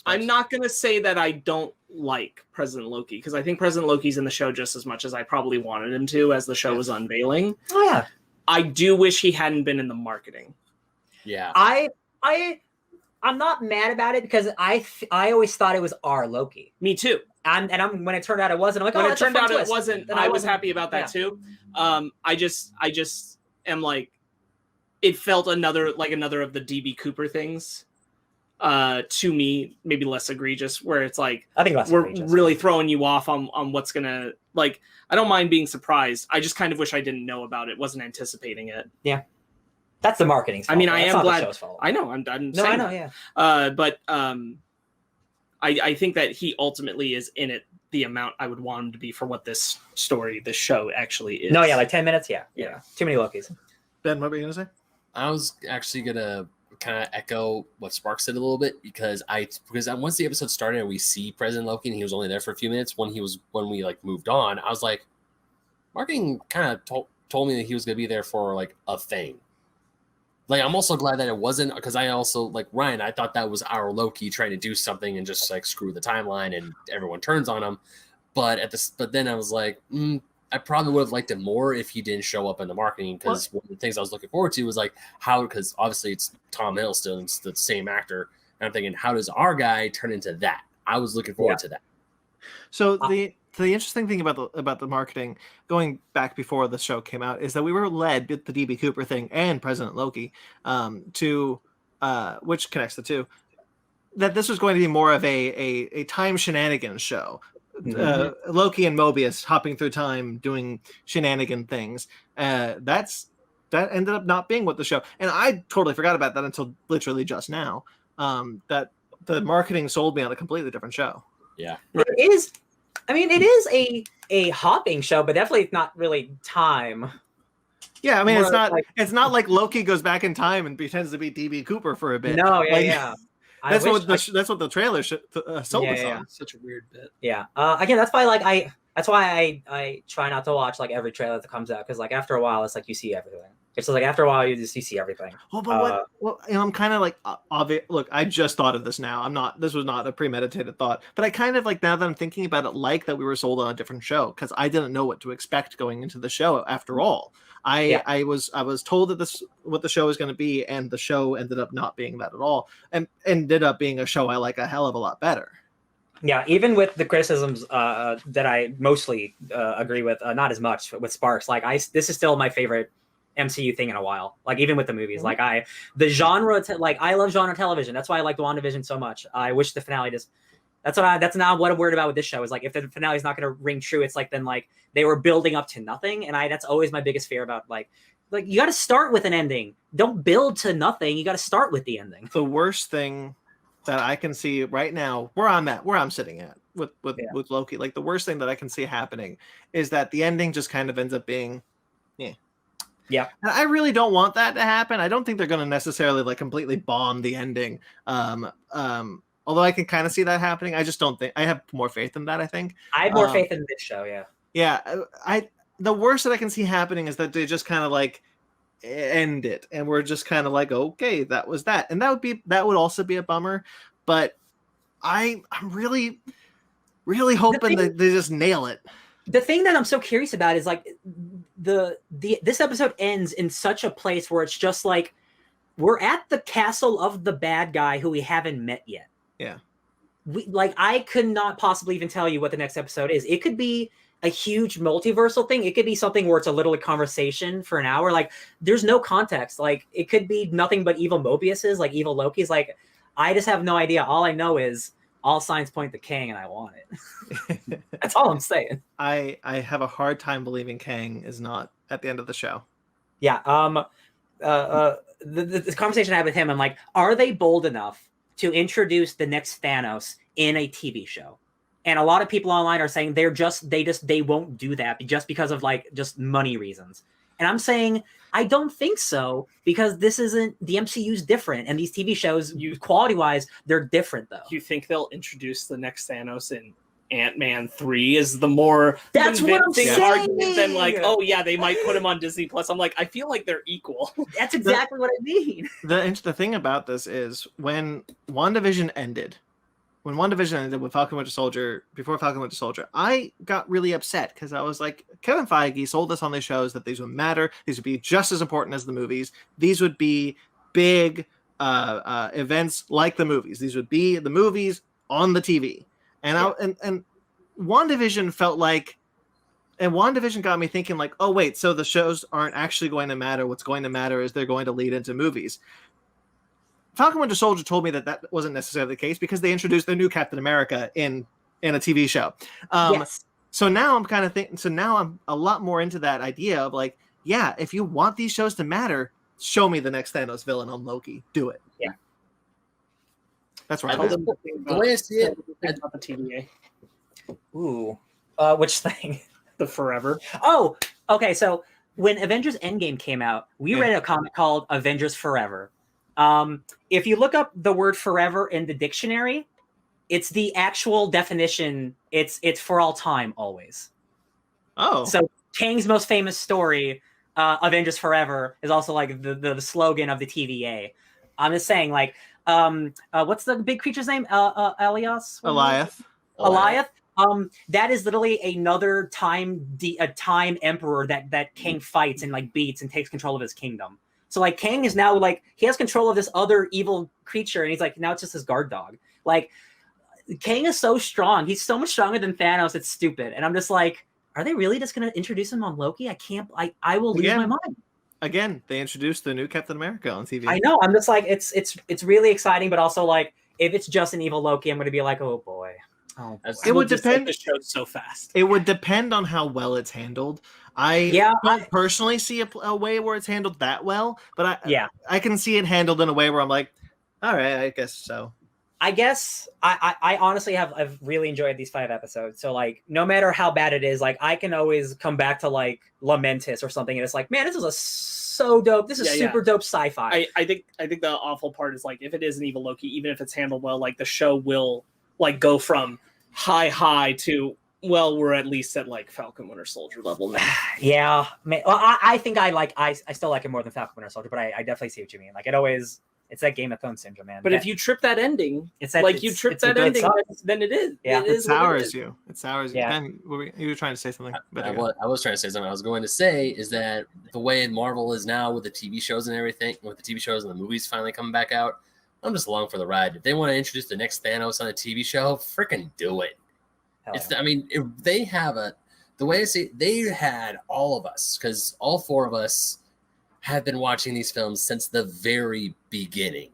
I'm not gonna say that I don't like President Loki, because I think President Loki's in the show just as much as I probably wanted him to as the show was unveiling. Oh yeah. I do wish he hadn't been in the marketing. Yeah. I'm not mad about it because I always thought it was our Loki. Me too. And when it turned out it wasn't, I'm like, when it turned out it wasn't, I was happy about that yeah. too. I just am like, it felt another of the DB Cooper things. To me, maybe less egregious, where it's like, I think we're really throwing you off on what's gonna, like, I don't mind being surprised. I just kind of wish I didn't know about it, wasn't anticipating it. Yeah. That's the marketing fault. I mean, I am glad. I know. I'm no, saying I know. that. Yeah. But I think that he ultimately is in it the amount I would want him to be for what this show actually is. No, yeah, like 10 minutes. Yeah. Too many Lokis. Ben, what were you gonna say? I was actually gonna kind of echo what Spark said a little bit because once the episode started and we see President Loki and he was only there for a few minutes when we like moved on, I was like, marketing kind of told me that he was gonna be there for like a thing. Like, I'm also glad that it wasn't, because I also, like Ryan, I thought that was our Loki trying to do something and just like screw the timeline and everyone turns on him. But then I was like, I probably would have liked it more if he didn't show up in the marketing, because one of the things I was looking forward to was like because obviously it's Tom Hiddleston, it's the same actor, and I'm thinking, how does our guy turn into that? I was looking forward to that. So the interesting thing about the marketing, going back before the show came out, is that we were led with the DB Cooper thing and President Loki to which connects the two, that this was going to be more of a time shenanigans show. Loki and Mobius hopping through time doing shenanigan things. That ended up not being what the show, and I totally forgot about that until literally just now. That the marketing sold me on a completely different show. Yeah, it is. I mean, it is a hopping show, but definitely not really time. Yeah, I mean, it's not like Loki goes back in time and pretends to be DB Cooper for a bit. No, yeah. That's what the trailer sold us on. Such a weird bit. Yeah. Again, that's why I try not to watch like every trailer that comes out, because like after a while it's like you see everything. It's like after a while you see everything. Well, but I'm kind of like obvious. Look, I just thought of this now. This was not a premeditated thought, but I kind of like, now that I'm thinking about it, like that we were sold on a different show, because I didn't know what to expect going into the show. After all, I was told that what the show was going to be, and the show ended up not being that at all, and ended up being a show I like a hell of a lot better. Yeah, even with the criticisms that I mostly agree with, not as much with Sparks. Like this is still my favorite MCU thing in a while. Like even with the movies, like the genre, I love genre television. That's why I like WandaVision so much. I wish the finale just. That's not what I'm worried about with this show. Is like if the finale is not going to ring true, it's like then like they were building up to nothing, and that's always my biggest fear about like you got to start with an ending. Don't build to nothing. You got to start with the ending. The worst thing that I can see right now, where I'm sitting at with Loki, like the worst thing that I can see happening is that the ending just kind of ends up being, yeah. And I really don't want that to happen. I don't think they're going to necessarily like completely bomb the ending. Although I can kind of see that happening, I just don't think I have more faith in that. I think I have more faith in this show. Yeah. Yeah. The worst that I can see happening is that they just kind of like end it, and we're just kind of like, okay, that was that, and that would also be a bummer. But I'm really hoping that they just nail it. The thing that I'm so curious about is like this episode ends in such a place where it's just like we're at the castle of the bad guy who we haven't met yet. Yeah. I could not possibly even tell you what the next episode is. It could be a huge multiversal thing. It could be something where it's a little conversation for an hour. Like there's no context. Like it could be nothing but evil Mobiuses, like evil Lokis. Like I just have no idea. All I know is all signs point to Kang, and I want it. That's all I'm saying. I have a hard time believing Kang is not at the end of the show. Yeah. The conversation I had with him, I'm like, are they bold enough to introduce the next Thanos in a TV show? And a lot of people online are saying they won't do that just because of like just money reasons. And I'm saying I don't think so, because this isn't, the MCU's different, and these TV shows, quality wise, they're different though. You think they'll introduce the next Thanos in Ant-Man 3 is the more that's what I'm saying. Argument than like, oh yeah, they might put him on Disney Plus. I'm like, I feel like they're equal. That's exactly what I mean. The thing about this is when WandaVision ended, when WandaVision ended with Falcon Winter Soldier, before Falcon Winter Soldier, I got really upset because I was like, Kevin Feige sold us on these shows that these would matter. These would be just as important as the movies. These would be big events like the movies. These would be the movies on the TV. And WandaVision felt like, and WandaVision got me thinking like, oh wait, so the shows aren't actually going to matter. What's going to matter is they're going to lead into movies. Falcon Winter Soldier told me that wasn't necessarily the case because they introduced the new Captain America in a TV show. Yes. So now I'm kind of thinking. So now I'm a lot more into that idea of like, yeah, if you want these shows to matter, show me the next Thanos villain on Loki. Do it. Yeah. That's right. The way I see it, about the TVA, Ooh. Which thing? the Forever. Oh, okay. So when Avengers Endgame came out, we read a comic called Avengers Forever. If you look up the word forever in the dictionary, it's the actual definition. It's for all time, always. Oh. So Kang's most famous story, Avengers Forever, is also like the slogan of the TVA. I'm just saying, like, what's the big creature's name? Elias? Eliath. That is literally another time emperor that Kang fights and like beats and takes control of his kingdom. So like Kang is now like he has control of this other evil creature, and he's like now it's just his guard dog. Like Kang is so strong; he's so much stronger than Thanos. It's stupid, and I'm just like, are they really just going to introduce him on Loki? I can't. I will lose my mind. Again, they introduced the new Captain America on TV. I know. I'm just like it's really exciting, but also like if it's just an evil Loki, I'm going to be like, oh boy. Oh, it would depend. The show so fast. It would depend on how well it's handled. I don't personally see a way where it's handled that well, but I can see it handled in a way where I'm like, all right, I guess so. I guess I honestly I've really enjoyed these 5 episodes. So like no matter how bad it is, like I can always come back to like Lamentis or something, and it's like, man, this is so dope. This is super dope sci-fi. I think the awful part is like if it is an evil Loki, even if it's handled well, like the show will like go from high to we're at least at like Falcon Winter Soldier level now. Yeah, man, well, I think I still like it more than Falcon Winter Soldier, but I definitely see what you mean. Like it's that Game of Thrones syndrome, man. But if you trip that ending, then it is. Yeah, it sours you. It sours you. Yeah. Ben, you were trying to say something. I was trying to say something. I was going to say is that the way Marvel is now with the TV shows and everything, with the TV shows and the movies finally coming back out, I'm just along for the ride. If they want to introduce the next Thanos on a TV show, freaking do it. They have the way I see it, they had all of us, because all 4 of us have been watching these films since the very beginning.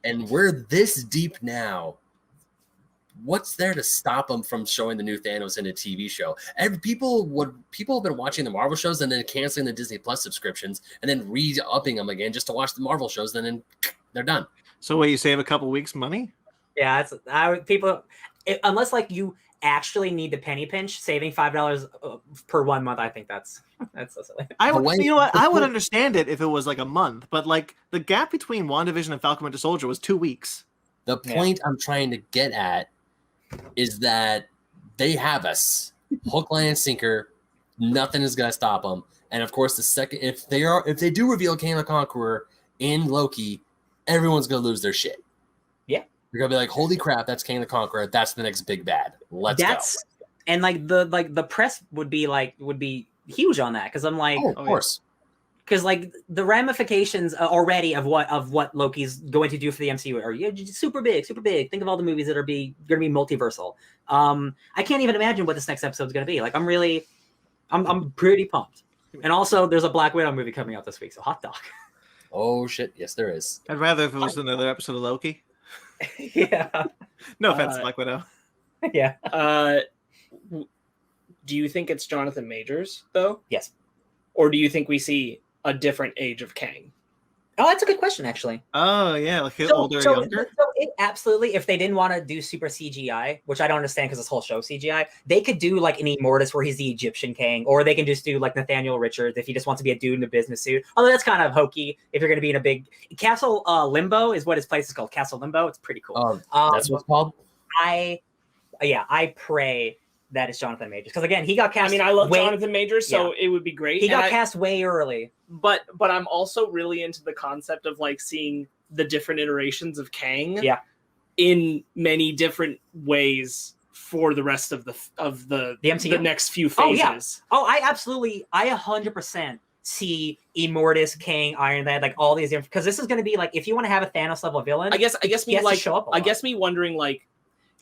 And we're this deep now. What's there to stop them from showing the new Thanos in a TV show? And people have been watching the Marvel shows and then canceling the Disney Plus subscriptions and then re-upping them again just to watch the Marvel shows, and then they're done. So what, you save a couple weeks money? Yeah, unless like you actually need the penny pinch, saving $5 per 1 month, I think that's so silly. You know what? I would understand it if it was like a month, but like the gap between WandaVision and Falcon Winter Soldier was 2 weeks. The point I'm trying to get at is that they have us hook, line, and sinker. Nothing is gonna stop them. And of course, the second if they do reveal Kang the Conqueror in Loki, everyone's gonna lose their shit. Yeah. You're gonna be like, holy crap, that's Kang the Conqueror. That's the next big bad. Let's go. And like the press would be huge on that, because I'm like, of course, because like the ramifications already of what Loki's going to do for the MCU are super big. Think of all the movies that are going to be multiversal. I can't even imagine what this next episode is going to be. Like I'm pretty pumped. And also, there's a Black Widow movie coming out this week, so hot dog. Oh shit, yes there is. I'd rather if it was another episode of Loki. Yeah. No offense, Black Widow. Yeah. Do you think it's Jonathan Majors though? Yes. Or do you think we see a different age of Kang? Oh, that's a good question, actually. Oh yeah, like older, younger. So absolutely, if they didn't want to do super CGI, which I don't understand because this whole show CGI, they could do like an Immortus where he's the Egyptian Kang, or they can just do like Nathaniel Richards if he just wants to be a dude in a business suit. Although that's kind of hokey if you're going to be in a big Castle Limbo is what his place is called. Castle Limbo. It's pretty cool. That's what it's called. I pray that it's Jonathan Majors, because again, he got cast. I mean, I love Jonathan Majors, so it would be great. He got cast way early. But I'm also really into the concept of like seeing the different iterations of Kang. Yeah. in many different ways for the rest of the MCU? the next few phases. I 100% see Immortus, Kang, Iron Lad, like all these different, because this is going to be like, if you want to have a Thanos level villain, I guess me like show up I guess me wondering, like,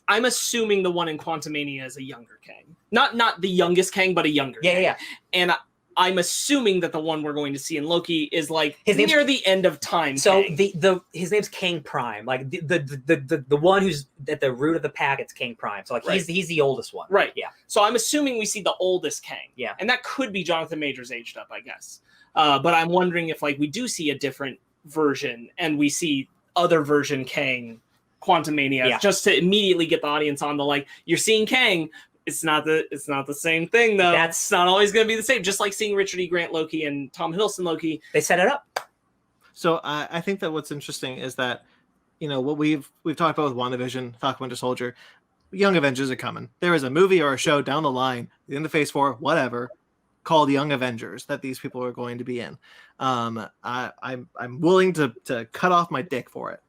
I'm assuming the one in Quantumania is a younger Kang, not the youngest Kang, but a younger Kang. And I'm assuming that the one we're going to see in Loki is like near the end of time. So Kang. his name's Kang Prime, like the one who's at the root of the pack. It's Kang Prime. So like he's the oldest one. Right. Yeah. So I'm assuming we see the oldest Kang. Yeah. And that could be Jonathan Majors aged up, I guess. But I'm wondering if like we do see a different version and we see other version Kang Quantumania just to immediately get the audience on the like, you're seeing Kang. It's not the same thing though. That's not always going to be the same. Just like seeing Richard E. Grant Loki and Tom Hiddleston Loki, they set it up. So I think that what's interesting is that, you know, what we've talked about with WandaVision, Falcon Winter Soldier, Young Avengers are coming. There is a movie or a show down the line, in the Phase 4, whatever, called Young Avengers that these people are going to be in. I'm willing to cut off my dick for it,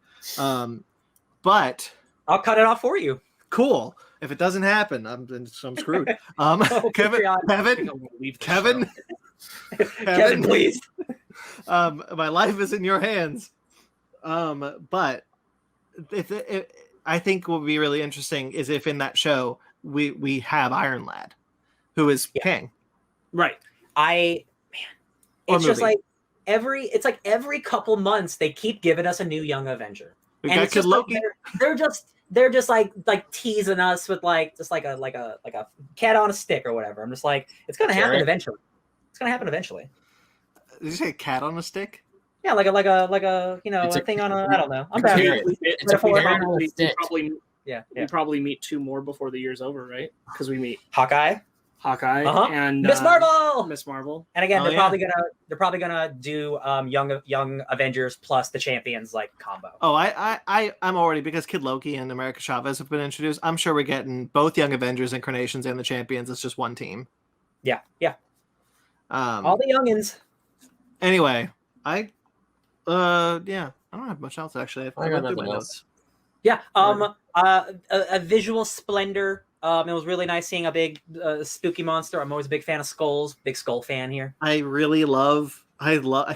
but I'll cut it off for you. Cool. If it doesn't happen, I'm screwed. Kevin, please. My life is in your hands. But if I think what would be really interesting is if in that show we have Iron Lad, who is Kang. Right. It's just like every couple months they keep giving us a new Young Avenger. We got Kid Loki. Like they're just like teasing us with like a cat on a stick or whatever. I'm just like, it's gonna happen eventually. It's gonna happen eventually. Did you say cat on a stick? Yeah, like a you know, a thing on a, I don't know. I'm bad. We probably meet two more before the year's over, right? Because we meet Hawkeye and Miss Marvel. And again, they're probably gonna do young Avengers plus the Champions like combo. Oh, I'm already, because Kid Loki and America Chavez have been introduced. I'm sure we're getting both Young Avengers incarnations and the Champions. It's just one team. Yeah. All the youngins. Anyway, I don't have much else actually. I got nothing else. Yeah. A visual splendor. It was really nice seeing a big spooky monster. I'm always a big fan of skulls. Big skull fan here. I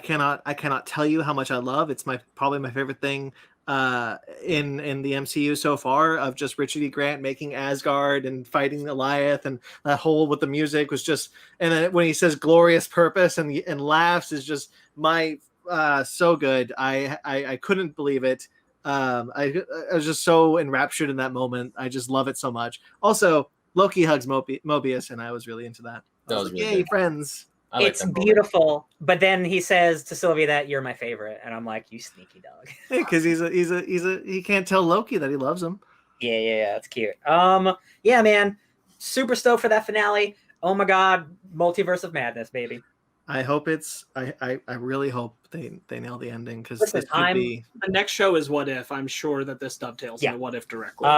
cannot tell you how much I love. It's probably my favorite thing in the MCU so far, of just Richard E. Grant making Asgard and fighting Goliath, and that whole with the music was just, and then when he says glorious purpose and laughs is just so good. I couldn't believe it. I was just so enraptured in that moment. I just love it so much. Also, Loki hugs Mobius, and I was really into that. That was really yay, good. friends. It's beautiful, but then he says to Sylvie that you're my favorite, and I'm like, you sneaky dog. Because he can't tell Loki that he loves him. Yeah, that's cute. Yeah, man, super stoked for that finale. Oh my god, multiverse of madness, baby. I hope I really hope they nail the ending, because this could be. The next show is What If. I'm sure that this dovetails into What If directly.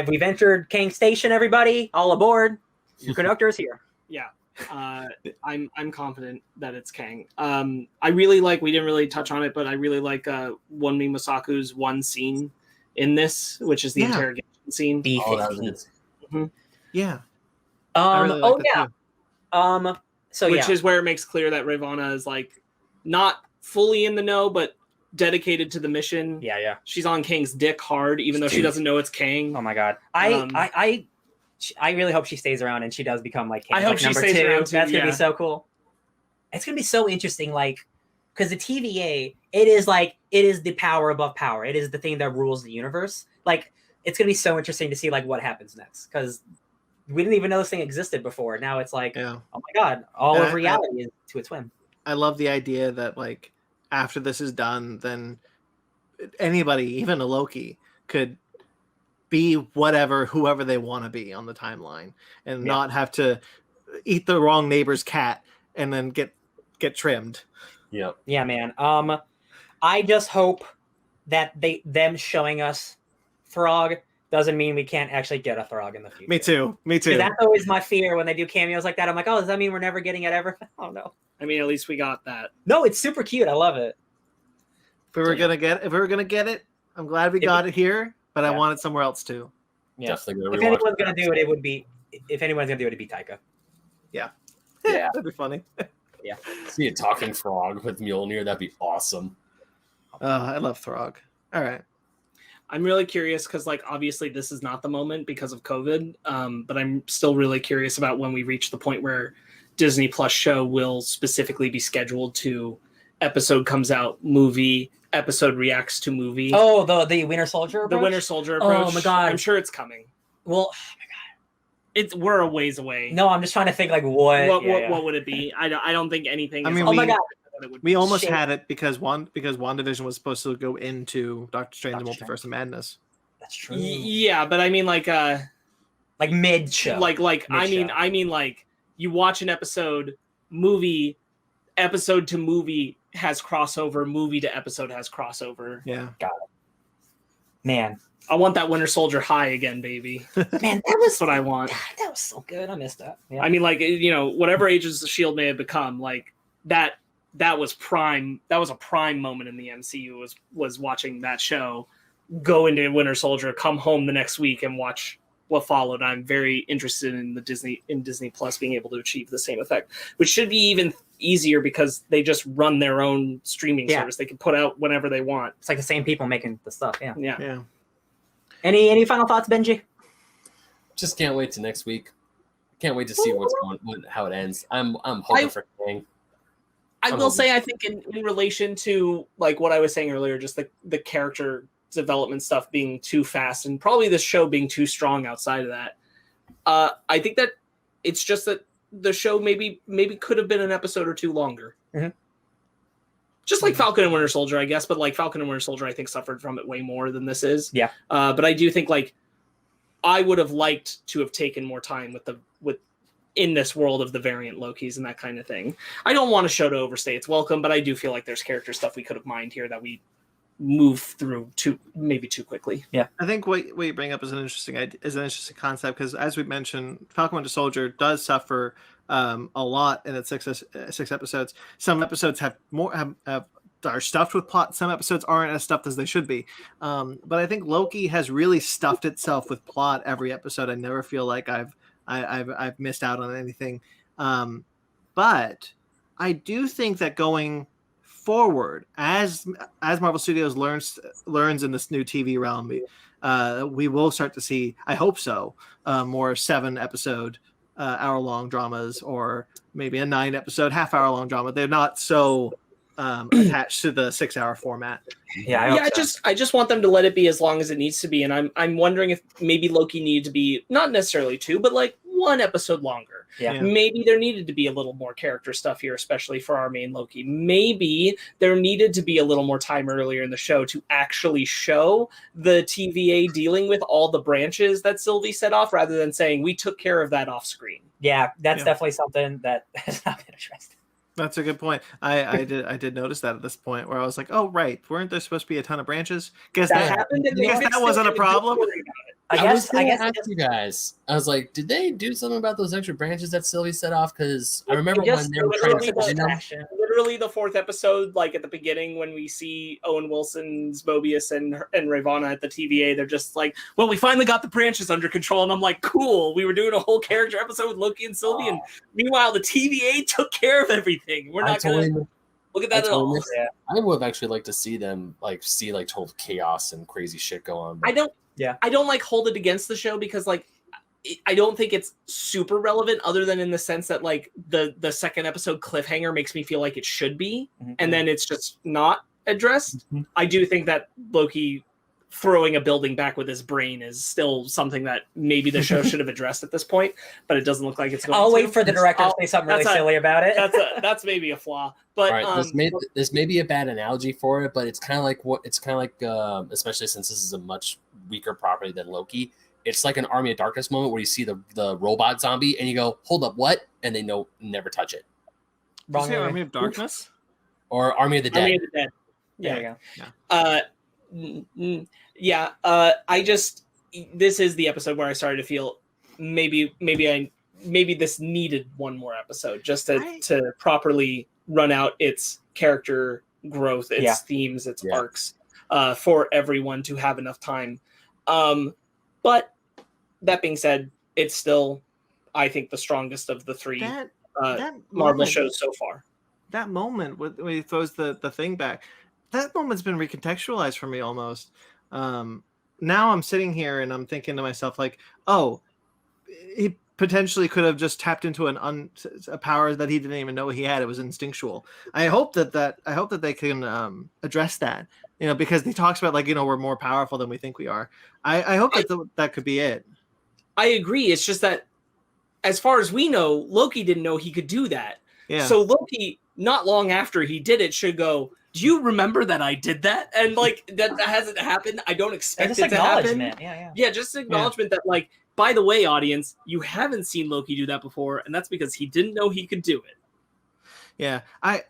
We've entered Kang Station, everybody. All aboard. Your conductor is here. Yeah. I'm confident that it's Kang. I really like, we didn't really touch on it, but I really like Wunmi Masaku's one scene in this, which is the interrogation scene. B15. Yeah. So which is where it makes clear that Ravonna is like not fully in the know, but dedicated to the mission. Yeah. She's on Kang's dick hard, even though she doesn't know it's Kang. Oh my god. I really hope she stays around and she does become like Kang. I hope she stays around too. That's gonna be so cool. It's gonna be so interesting, like, because the TVA, it is the power above power. It is the thing that rules the universe. Like, it's gonna be so interesting to see like what happens next, because we didn't even know this thing existed before. Now it's like, oh my god, all of reality is to its whim. I love the idea that like after this is done, then anybody, even a Loki, could be whoever they want to be on the timeline, and not have to eat the wrong neighbor's cat and then get trimmed. Yep. Yeah, man. I just hope that them showing us Throg doesn't mean we can't actually get a Throg in the future. Me too. That's always my fear when they do cameos like that. I'm like, oh, does that mean we're never getting it ever? Oh no. I mean, at least we got that. No, it's super cute. I love it. If we were gonna get it, I'm glad we got it here. but I want it somewhere else too. Yeah. Definitely gonna If rewatch anyone's that gonna do it, it would be. If anyone's gonna do it, it'd be Taika. Yeah, Yeah. that'd be funny. Yeah. See a talking frog with Mjolnir, that'd be awesome. I love Throg. All right. I'm really curious because, like, obviously this is not the moment because of COVID, but I'm still really curious about when we reach the point where Disney Plus show will specifically be scheduled to episode comes out, movie, episode reacts to movie. Oh, the Winter Soldier approach? The Winter Soldier approach. Oh my God. I'm sure it's coming. Well, We're a ways away. no, I'm just trying to think like what What would it be? I don't think anything. I is mean, Oh my God. that it would We almost Shit. had it because WandaVision was supposed to go into Doctor Strange: The Doctor Multiverse of Madness. That's true. Yeah, but I mean, like mid show. I mean, like you watch an episode, movie, episode to movie has crossover, movie to episode has crossover. Yeah. Man, I want that Winter Soldier high again, baby. man, that was That's what I want. God, that was so good. I missed that. Yeah. I mean, like, whatever Agents of S.H.I.E.L.D. may have become, like that was prime. That was a prime moment in the MCU. Was watching that show, go into Winter Soldier, come home the next week and watch what followed. I'm very interested in Disney Plus being able to achieve the same effect, which should be even easier because they just run their own streaming service. They can put out whenever they want. It's like the same people making the stuff. Yeah. Yeah. Any final thoughts, Benji? Just can't wait to next week. Can't wait to see how it ends. I'm hoping for Kang. I will say, I think in relation to like what I was saying earlier, just the character development stuff being too fast and probably the show being too strong outside of that. I think that it's just that the show maybe could have been an episode or two longer. Mm-hmm. Just like Falcon and Winter Soldier, I guess, but like Falcon and Winter Soldier, I think suffered from it way more than this is. Yeah. But I do think like I would have liked to have taken more time with in this world of the variant Lokis and that kind of thing. I don't want a show to overstay its welcome, but I do feel like there's character stuff we could have mined here that we move through too quickly. Yeah, I think what you bring up is an interesting concept because, as we mentioned, Falcon Winter Soldier does suffer a lot in its six episodes. Some episodes have are stuffed with plot. Some episodes aren't as stuffed as they should be. But I think Loki has really stuffed itself with plot every episode. I never feel like I've missed out on anything. But I do think that going forward, as Marvel Studios learns in this new TV realm, we will start to see, I hope so, more 7-episode hour-long dramas, or maybe a 9-episode half-hour-long drama. They're not so attached to the 6-hour format. I just want them to let it be as long as it needs to be, and I'm wondering if maybe Loki needed to be not necessarily 2, but like 1 episode longer. Yeah. Maybe there needed to be a little more character stuff here, especially for our main Loki. Maybe there needed to be a little more time earlier in the show to actually show the TVA dealing with all the branches that Sylvie set off, rather than saying we took care of that off screen. Yeah, that's definitely something that has not been addressed. That's a good point. I did notice that at this point where I was like, oh right, weren't there supposed to be a ton of branches? Guess that happened. Guess that wasn't a problem. I was going to ask you guys. I was like, did they do something about those extra branches that Sylvie set off? Because I remember when they were trying to find them. Literally the 4th episode, like at the beginning when we see Owen Wilson's Mobius and Ravonna at the TVA, they're just like, well, we finally got the branches under control. And I'm like, cool. We were doing a whole character episode with Loki and Sylvie. And meanwhile, the TVA took care of everything. We're not going to look at that at all. Yeah. I would have actually liked to see them see total chaos and crazy shit go on. But I don't like hold it against the show because like I don't think it's super relevant, other than in the sense that like the 2nd episode cliffhanger makes me feel like it should be, and then it's just not addressed. I do think that Loki throwing a building back with his brain is still something that maybe the show should have addressed at this point, but it doesn't look like it's going to. I'll wait for the director to say something really silly about it. That's maybe a flaw. But this may be a bad analogy for it, but it's kind of like especially since this is a much weaker property than Loki. It's like an Army of Darkness moment where you see the robot zombie and you go, hold up, what? And they never touch it. Wrong. Did you say Army of Darkness? Or Army of the Dead. Army of the Dead. There you go. This is the episode where I started to feel maybe this needed one more episode just to properly run out its character growth, its themes, its arcs, for everyone to have enough time. But that being said, it's still, I think, the strongest of the three Marvel shows so far. That moment when he throws the thing back, that moment's been recontextualized for me almost. Now I'm sitting here and I'm thinking to myself, like, oh, he potentially could have just tapped into a power that he didn't even know he had. It was instinctual. I hope that they can address that, because he talks about, like, we're more powerful than we think we are. I hope that could be it. I agree. It's just that, as far as we know, Loki didn't know he could do that. Yeah. So Loki, not long after he did it, should go, do you remember that I did that? And, like, that hasn't happened. I don't expect it to happen. Yeah, just acknowledgement that, like, by the way, audience, you haven't seen Loki do that before, and that's because he didn't know he could do it. Yeah, I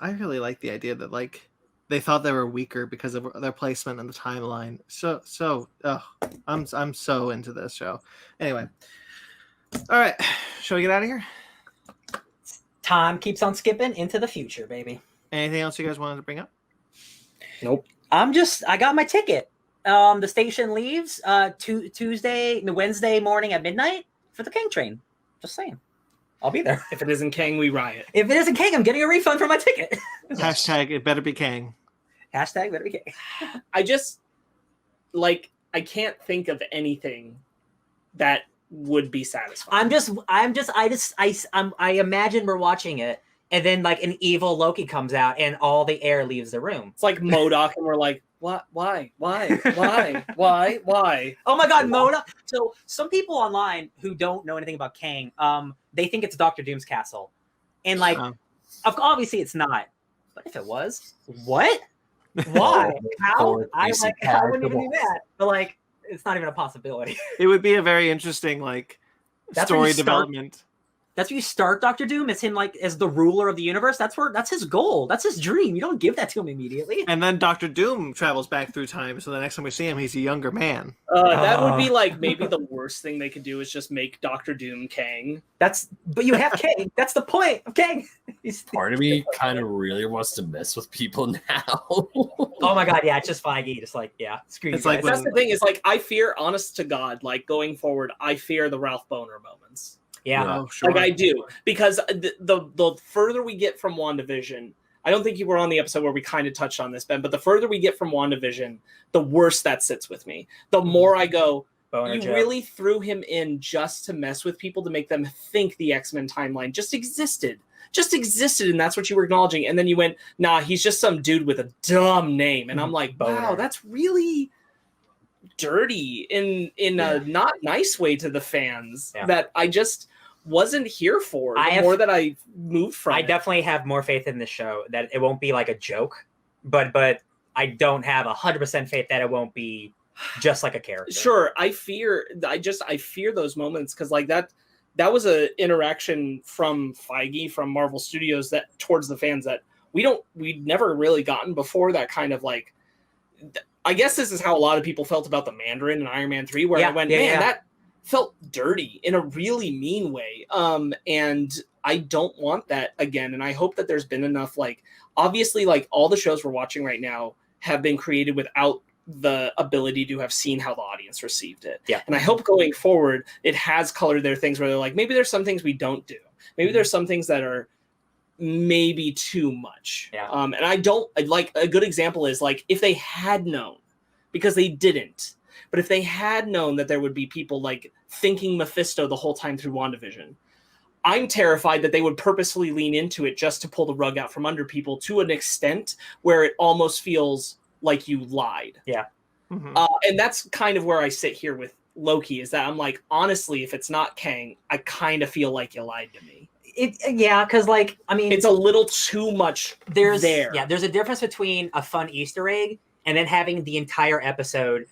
really like the idea that, like, they thought they were weaker because of their placement in the timeline. I'm so into this show. Anyway, all right, shall we get out of here? Time keeps on skipping into the future, baby. Anything else you guys wanted to bring up? Nope. I got my ticket. The station leaves Wednesday morning at midnight for the Kang train. Just saying. I'll be there. If it isn't Kang, we riot. If it isn't Kang, I'm getting a refund for my ticket. Hashtag it better be Kang. Hashtag better be Kang. I can't think of anything that would be satisfying. I imagine we're watching it, and then, like, an evil Loki comes out and all the air leaves the room. It's like MODOK, and we're like, what? Why? Oh my God, MODOK. So some people online who don't know anything about Kang, they think it's Dr. Doom's castle. And, like, obviously it's not. But if it was, what? Why? How? I wouldn't even do that. But, like, it's not even a possibility. It would be a very interesting, like, story development. That's where you start Dr. Doom, as him, like, as the ruler of the universe. That's his goal. That's his dream. You don't give that to him immediately. And then Dr. Doom travels back through time, so the next time we see him, he's a younger man. That would be, like, maybe the worst thing they could do is just make Dr. Doom Kang. But you have Kang. That's the point of Kang. Part of me kind of really wants to mess with people now. Oh my God, yeah, it's just Feige. Just like, yeah, screw you guys. That's the thing, is, like, I fear, honest to God, like, going forward, I fear the Ralph Boner moments. Yeah, oh, sure. Like, I do, because the further we get from WandaVision, I don't think you were on the episode where we kind of touched on this, Ben, but the further we get from WandaVision, the worse that sits with me. The more I go, you really threw him in just to mess with people, to make them think the X-Men timeline just existed, and that's what you were acknowledging. And then you went, nah, he's just some dude with a dumb name. And I'm like, wow, that's really dirty in a not nice way to the fans that I just wasn't here for. That I moved from. I definitely have more faith in this show that it won't be like a joke, but I don't have 100% faith that it won't be just like a character. Sure, I fear those moments, because, like, that was an interaction from Feige, from Marvel Studios, that towards the fans that we'd never really gotten before. That kind of, like, I guess this is how a lot of people felt about the Mandarin in Iron Man 3, where I went, that felt dirty in a really mean way. And I don't want that again. And I hope that there's been enough, like, obviously, like, all the shows we're watching right now have been created without the ability to have seen how the audience received it. Yeah. And I hope going forward, it has colored their things where they're like, maybe there's some things we don't do. Maybe there's some things that are maybe too much. Yeah. And like, a good example is, like, if they had known, because they didn't, but if they had known that there would be people, like, thinking Mephisto the whole time through WandaVision, I'm terrified that they would purposefully lean into it just to pull the rug out from under people to an extent where it almost feels like you lied. Yeah. Mm-hmm. And that's kind of where I sit here with Loki, is that I'm like, honestly, if it's not Kang, I kind of feel like you lied to me. Because, like, I mean, it's a little too much there's a difference between a fun Easter egg and then having the entire episode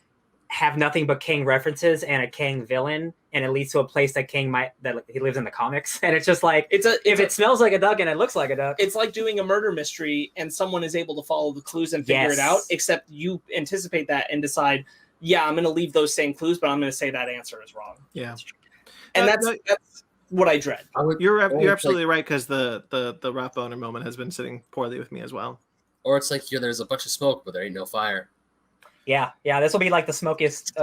have nothing but Kang references and a Kang villain, and it leads to a place that Kang that he lives in the comics, and it's just like, if it smells like a duck and it looks like a duck, it's like doing a murder mystery and someone is able to follow the clues and figure it out, except you anticipate that and decide, I'm going to leave those same clues, but I'm going to say that answer is wrong. Yeah. And that's what I dread. You're absolutely right, because the Ralph Boner moment has been sitting poorly with me as well. Or it's like, there's a bunch of smoke, but there ain't no fire. Yeah, this will be like the smokiest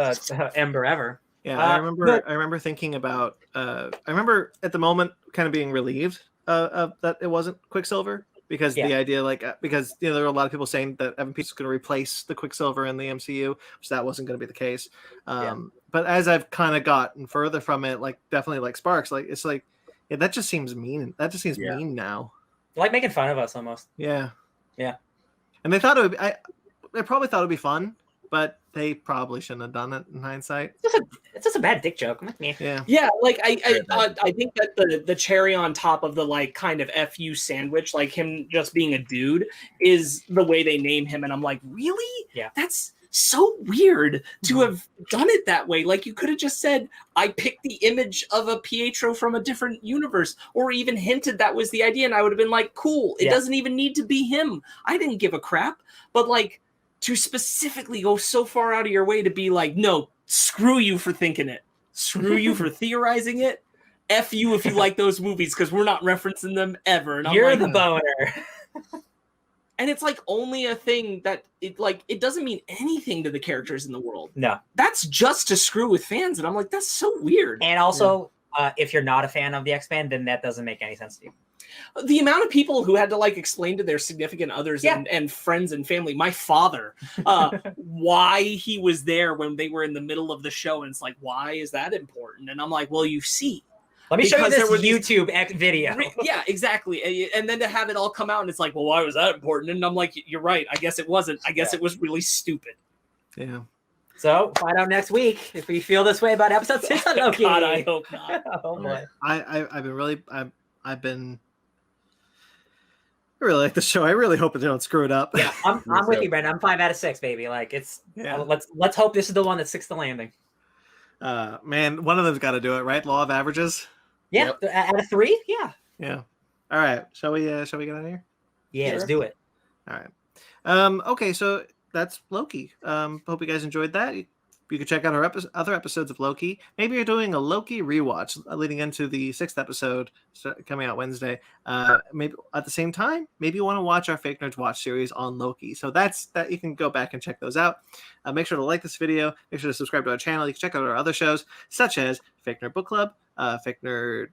ember ever. Yeah, I remember thinking about. I remember at the moment kind of being relieved that it wasn't Quicksilver, because the idea, because there were a lot of people saying that Evan Peters was going to replace the Quicksilver in the MCU, which that wasn't going to be the case. But as I've kind of gotten further from it, definitely like Sparks, it's that just seems mean. That just seems mean now. Like making fun of us almost. Yeah. Yeah. And they thought it would. They probably thought it would be fun, but they probably shouldn't have done it in hindsight. It's just a bad dick joke. Yeah. Yeah, I think that the cherry on top of the kind of FU sandwich, him just being a dude, is the way they name him, and I'm like, really? Yeah. That's so weird to have done it that way. You could have just said, I picked the image of a Pietro from a different universe, or even hinted that was the idea, and I would have been like, cool. It doesn't even need to be him. I didn't give a crap. But to specifically go so far out of your way to be like, no, screw you for thinking it. Screw you for theorizing it. F you if you like those movies, because we're not referencing them ever. And you're the boner. And it's only a thing that it doesn't mean anything to the characters in the world. No. That's just to screw with fans. And I'm like, that's so weird. And also, if you're not a fan of the X-Men, then that doesn't make any sense to you. The amount of people who had to explain to their significant others and friends and family, my father, why he was there when they were in the middle of the show. And it's why is that important? And I'm like, well, you see. Let me show you this YouTube video. Yeah, exactly. And then to have it all come out and it's well, why was that important? And I'm like, you're right. I guess it wasn't. I guess it was really stupid. Yeah. So find out next week if we feel this way about episode 6 on Loki. God, I hope not. Oh boy. I've been I really like the show. I really hope they don't screw it up. Yeah, I'm with you, Brandon. I'm 5 out of 6, baby. Let's hope this is the one that sticks the landing. Man, one of them's got to do it, right? Law of averages. Yeah, out of 3. Yeah. Yeah. All right. Shall we get out of here? Yeah, let's do it. All right. Okay, so that's Loki. Hope you guys enjoyed that. You can check out our other episodes of Loki. Maybe you're doing a Loki rewatch leading into the 6th episode coming out Wednesday. Maybe at the same time, maybe you want to watch our Fake Nerds Watch series on Loki. So that you can go back and check those out. Make sure to like this video. Make sure to subscribe to our channel. You can check out our other shows, such as Fake Nerd Book Club, Fake Nerd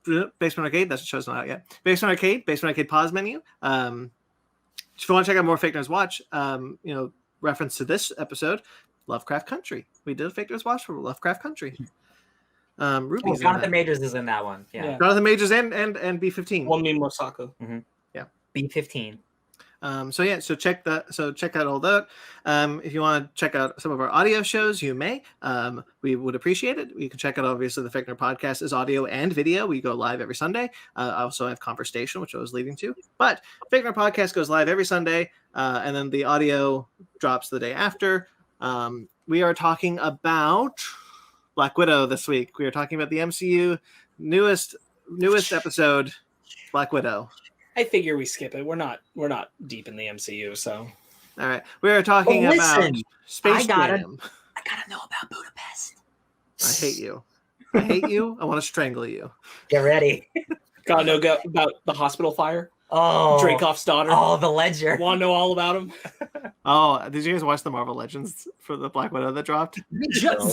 Basement Arcade. That's the show's not out yet. Basement Arcade pause menu. If you want to check out more Fake Nerds Watch, reference to this episode, Lovecraft Country. We did a Fake Nerds Watch for Lovecraft Country. Ruby's Jonathan Majors is in that one. Yeah. Jonathan Majors and B15. Wonmi Mosako. Mm-hmm. Yeah. B15. So check out all that. If you want to check out some of our audio shows, you may. We would appreciate it. You can check out, obviously, the Fake Nerd Podcast is audio and video. We go live every Sunday. I also have Conversation, which I was leading to. But Fake Nerd Podcast goes live every Sunday, and then the audio drops the day after. We are talking about Black Widow this week. We are talking about the MCU newest episode, Black Widow. I figure we skip it. We're not deep in the MCU, so. All right, we are talking about Space Jam. I gotta know about Budapest. I hate you. I hate you. I want to strangle you. Get ready. Gotta know about the hospital fire. Oh, Dracov's daughter. Oh, the Ledger. Want to know all about him? Oh, did you guys watch the Marvel Legends for the Black Widow that dropped?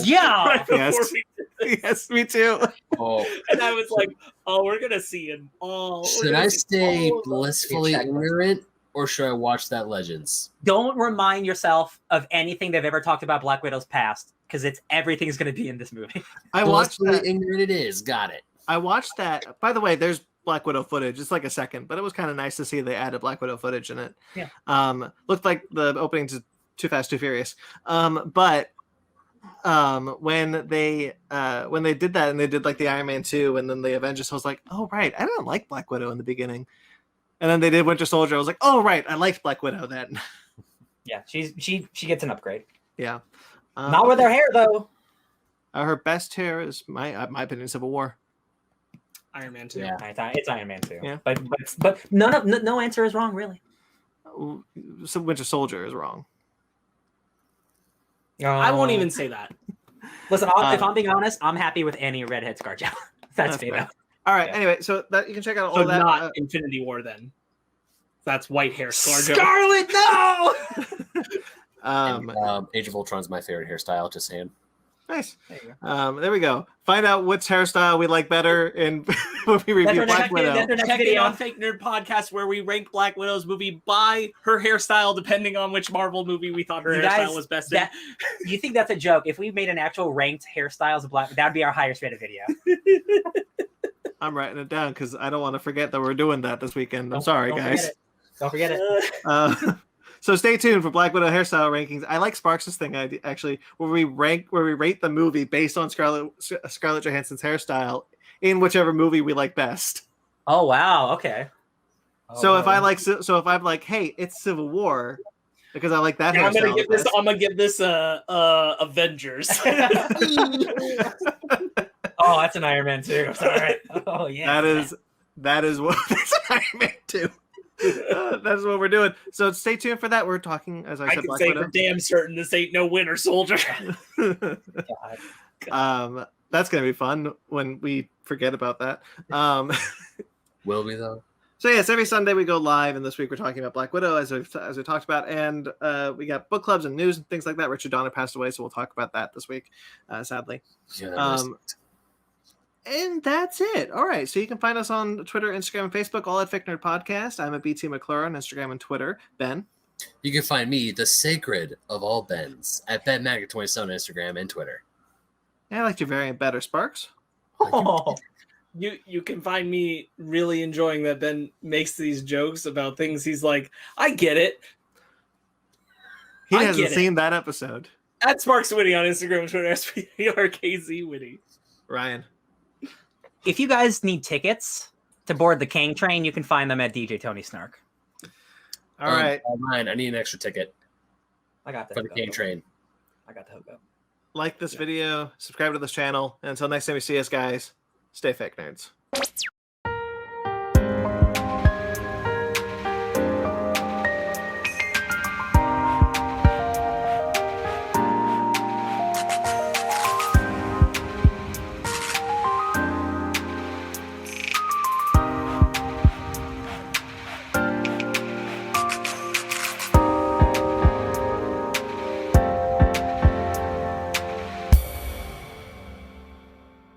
Yeah. Right Yes. Yes, me too. Oh. And I was like, oh, we're gonna see him all. Should I stay blissfully ignorant, or should I watch that Legends? Don't remind yourself of anything they've ever talked about Black Widow's past, because everything's going to be in this movie. I watched that. Ignorant it is. Got it. I watched that. By the way, there's Black Widow footage. It's like a second, but it was kind of nice to see they added Black Widow footage in it. Yeah. Looked like the opening to Too Fast, Too Furious. But when they did that and they did like the Iron Man 2 and then the Avengers, I was like, oh right, I didn't like Black Widow in the beginning. And then they did Winter Soldier. I was like, oh right, I liked Black Widow then. Yeah, she gets an upgrade. Yeah. Not with her hair though. Her best hair is my opinion, Civil War. Iron Man 2. Yeah, it's Iron Man 2. Yeah. But no answer is wrong, really. So Winter Soldier is wrong. I won't even say that. Listen, if I'm being honest, I'm happy with any redhead ScarJo. That's fair. All right. Yeah. Anyway, so that you can check out all so that. Not Infinity War then. That's white hair ScarJo. Scarlet, no. Age of Ultron's my favorite hairstyle. Just saying. Nice. There we go. Find out which hairstyle we like better in when we review Black Widow. Check it on Fake Nerd Podcast, where we rank Black Widow's movie by her hairstyle, depending on which Marvel movie we thought her hairstyle was best in. You think that's a joke? If we made an actual ranked hairstyles of Black, that would be our highest rated video. I'm writing it down because I don't want to forget that we're doing that this weekend. I'm sorry, guys. Don't forget it. So stay tuned for Black Widow hairstyle rankings. I like Sparks' thing actually, where we rate the movie based on Scarlett Johansson's hairstyle in whichever movie we like best. Oh wow, okay. So if I'm like, hey, it's Civil War, because I like that hairstyle. I'm gonna give this Avengers. Oh, that's an Iron Man 2. Sorry. Oh yeah. That is what that's an Iron Man 2. That's what we're doing. So stay tuned for that. We're talking, as I said, can Black say Widow. for damn certain this ain't no Winter Soldier. God. That's gonna be fun when we forget about that. Will we though? So yes, every Sunday we go live, and this week we're talking about Black Widow, as we talked about, and we got book clubs and news and things like that. Richard Donner passed away, so we'll talk about that this week, sadly. Yeah, and that's it. All right. So you can find us on Twitter, Instagram, and Facebook, all at FakeNerd Podcast. I'm at BT McClure on Instagram and Twitter. Ben? You can find me, the sacred of all Bens, at BenMaggot27 on Instagram and Twitter. Yeah, I liked your variant better, Sparks. Oh. You can find me really enjoying that Ben makes these jokes about things. He's like, I get it. He hasn't seen that episode. At Sparks Witty on Instagram and Twitter, SPRKZ Witty. Ryan? If you guys need tickets to board the Kang train, you can find them at DJ Tony Snark. All right. Ryan, I need an extra ticket. I got that. For the Kang train. I got the hookup. Like this video, subscribe to this channel, and until next time we see us, guys, stay fake nerds.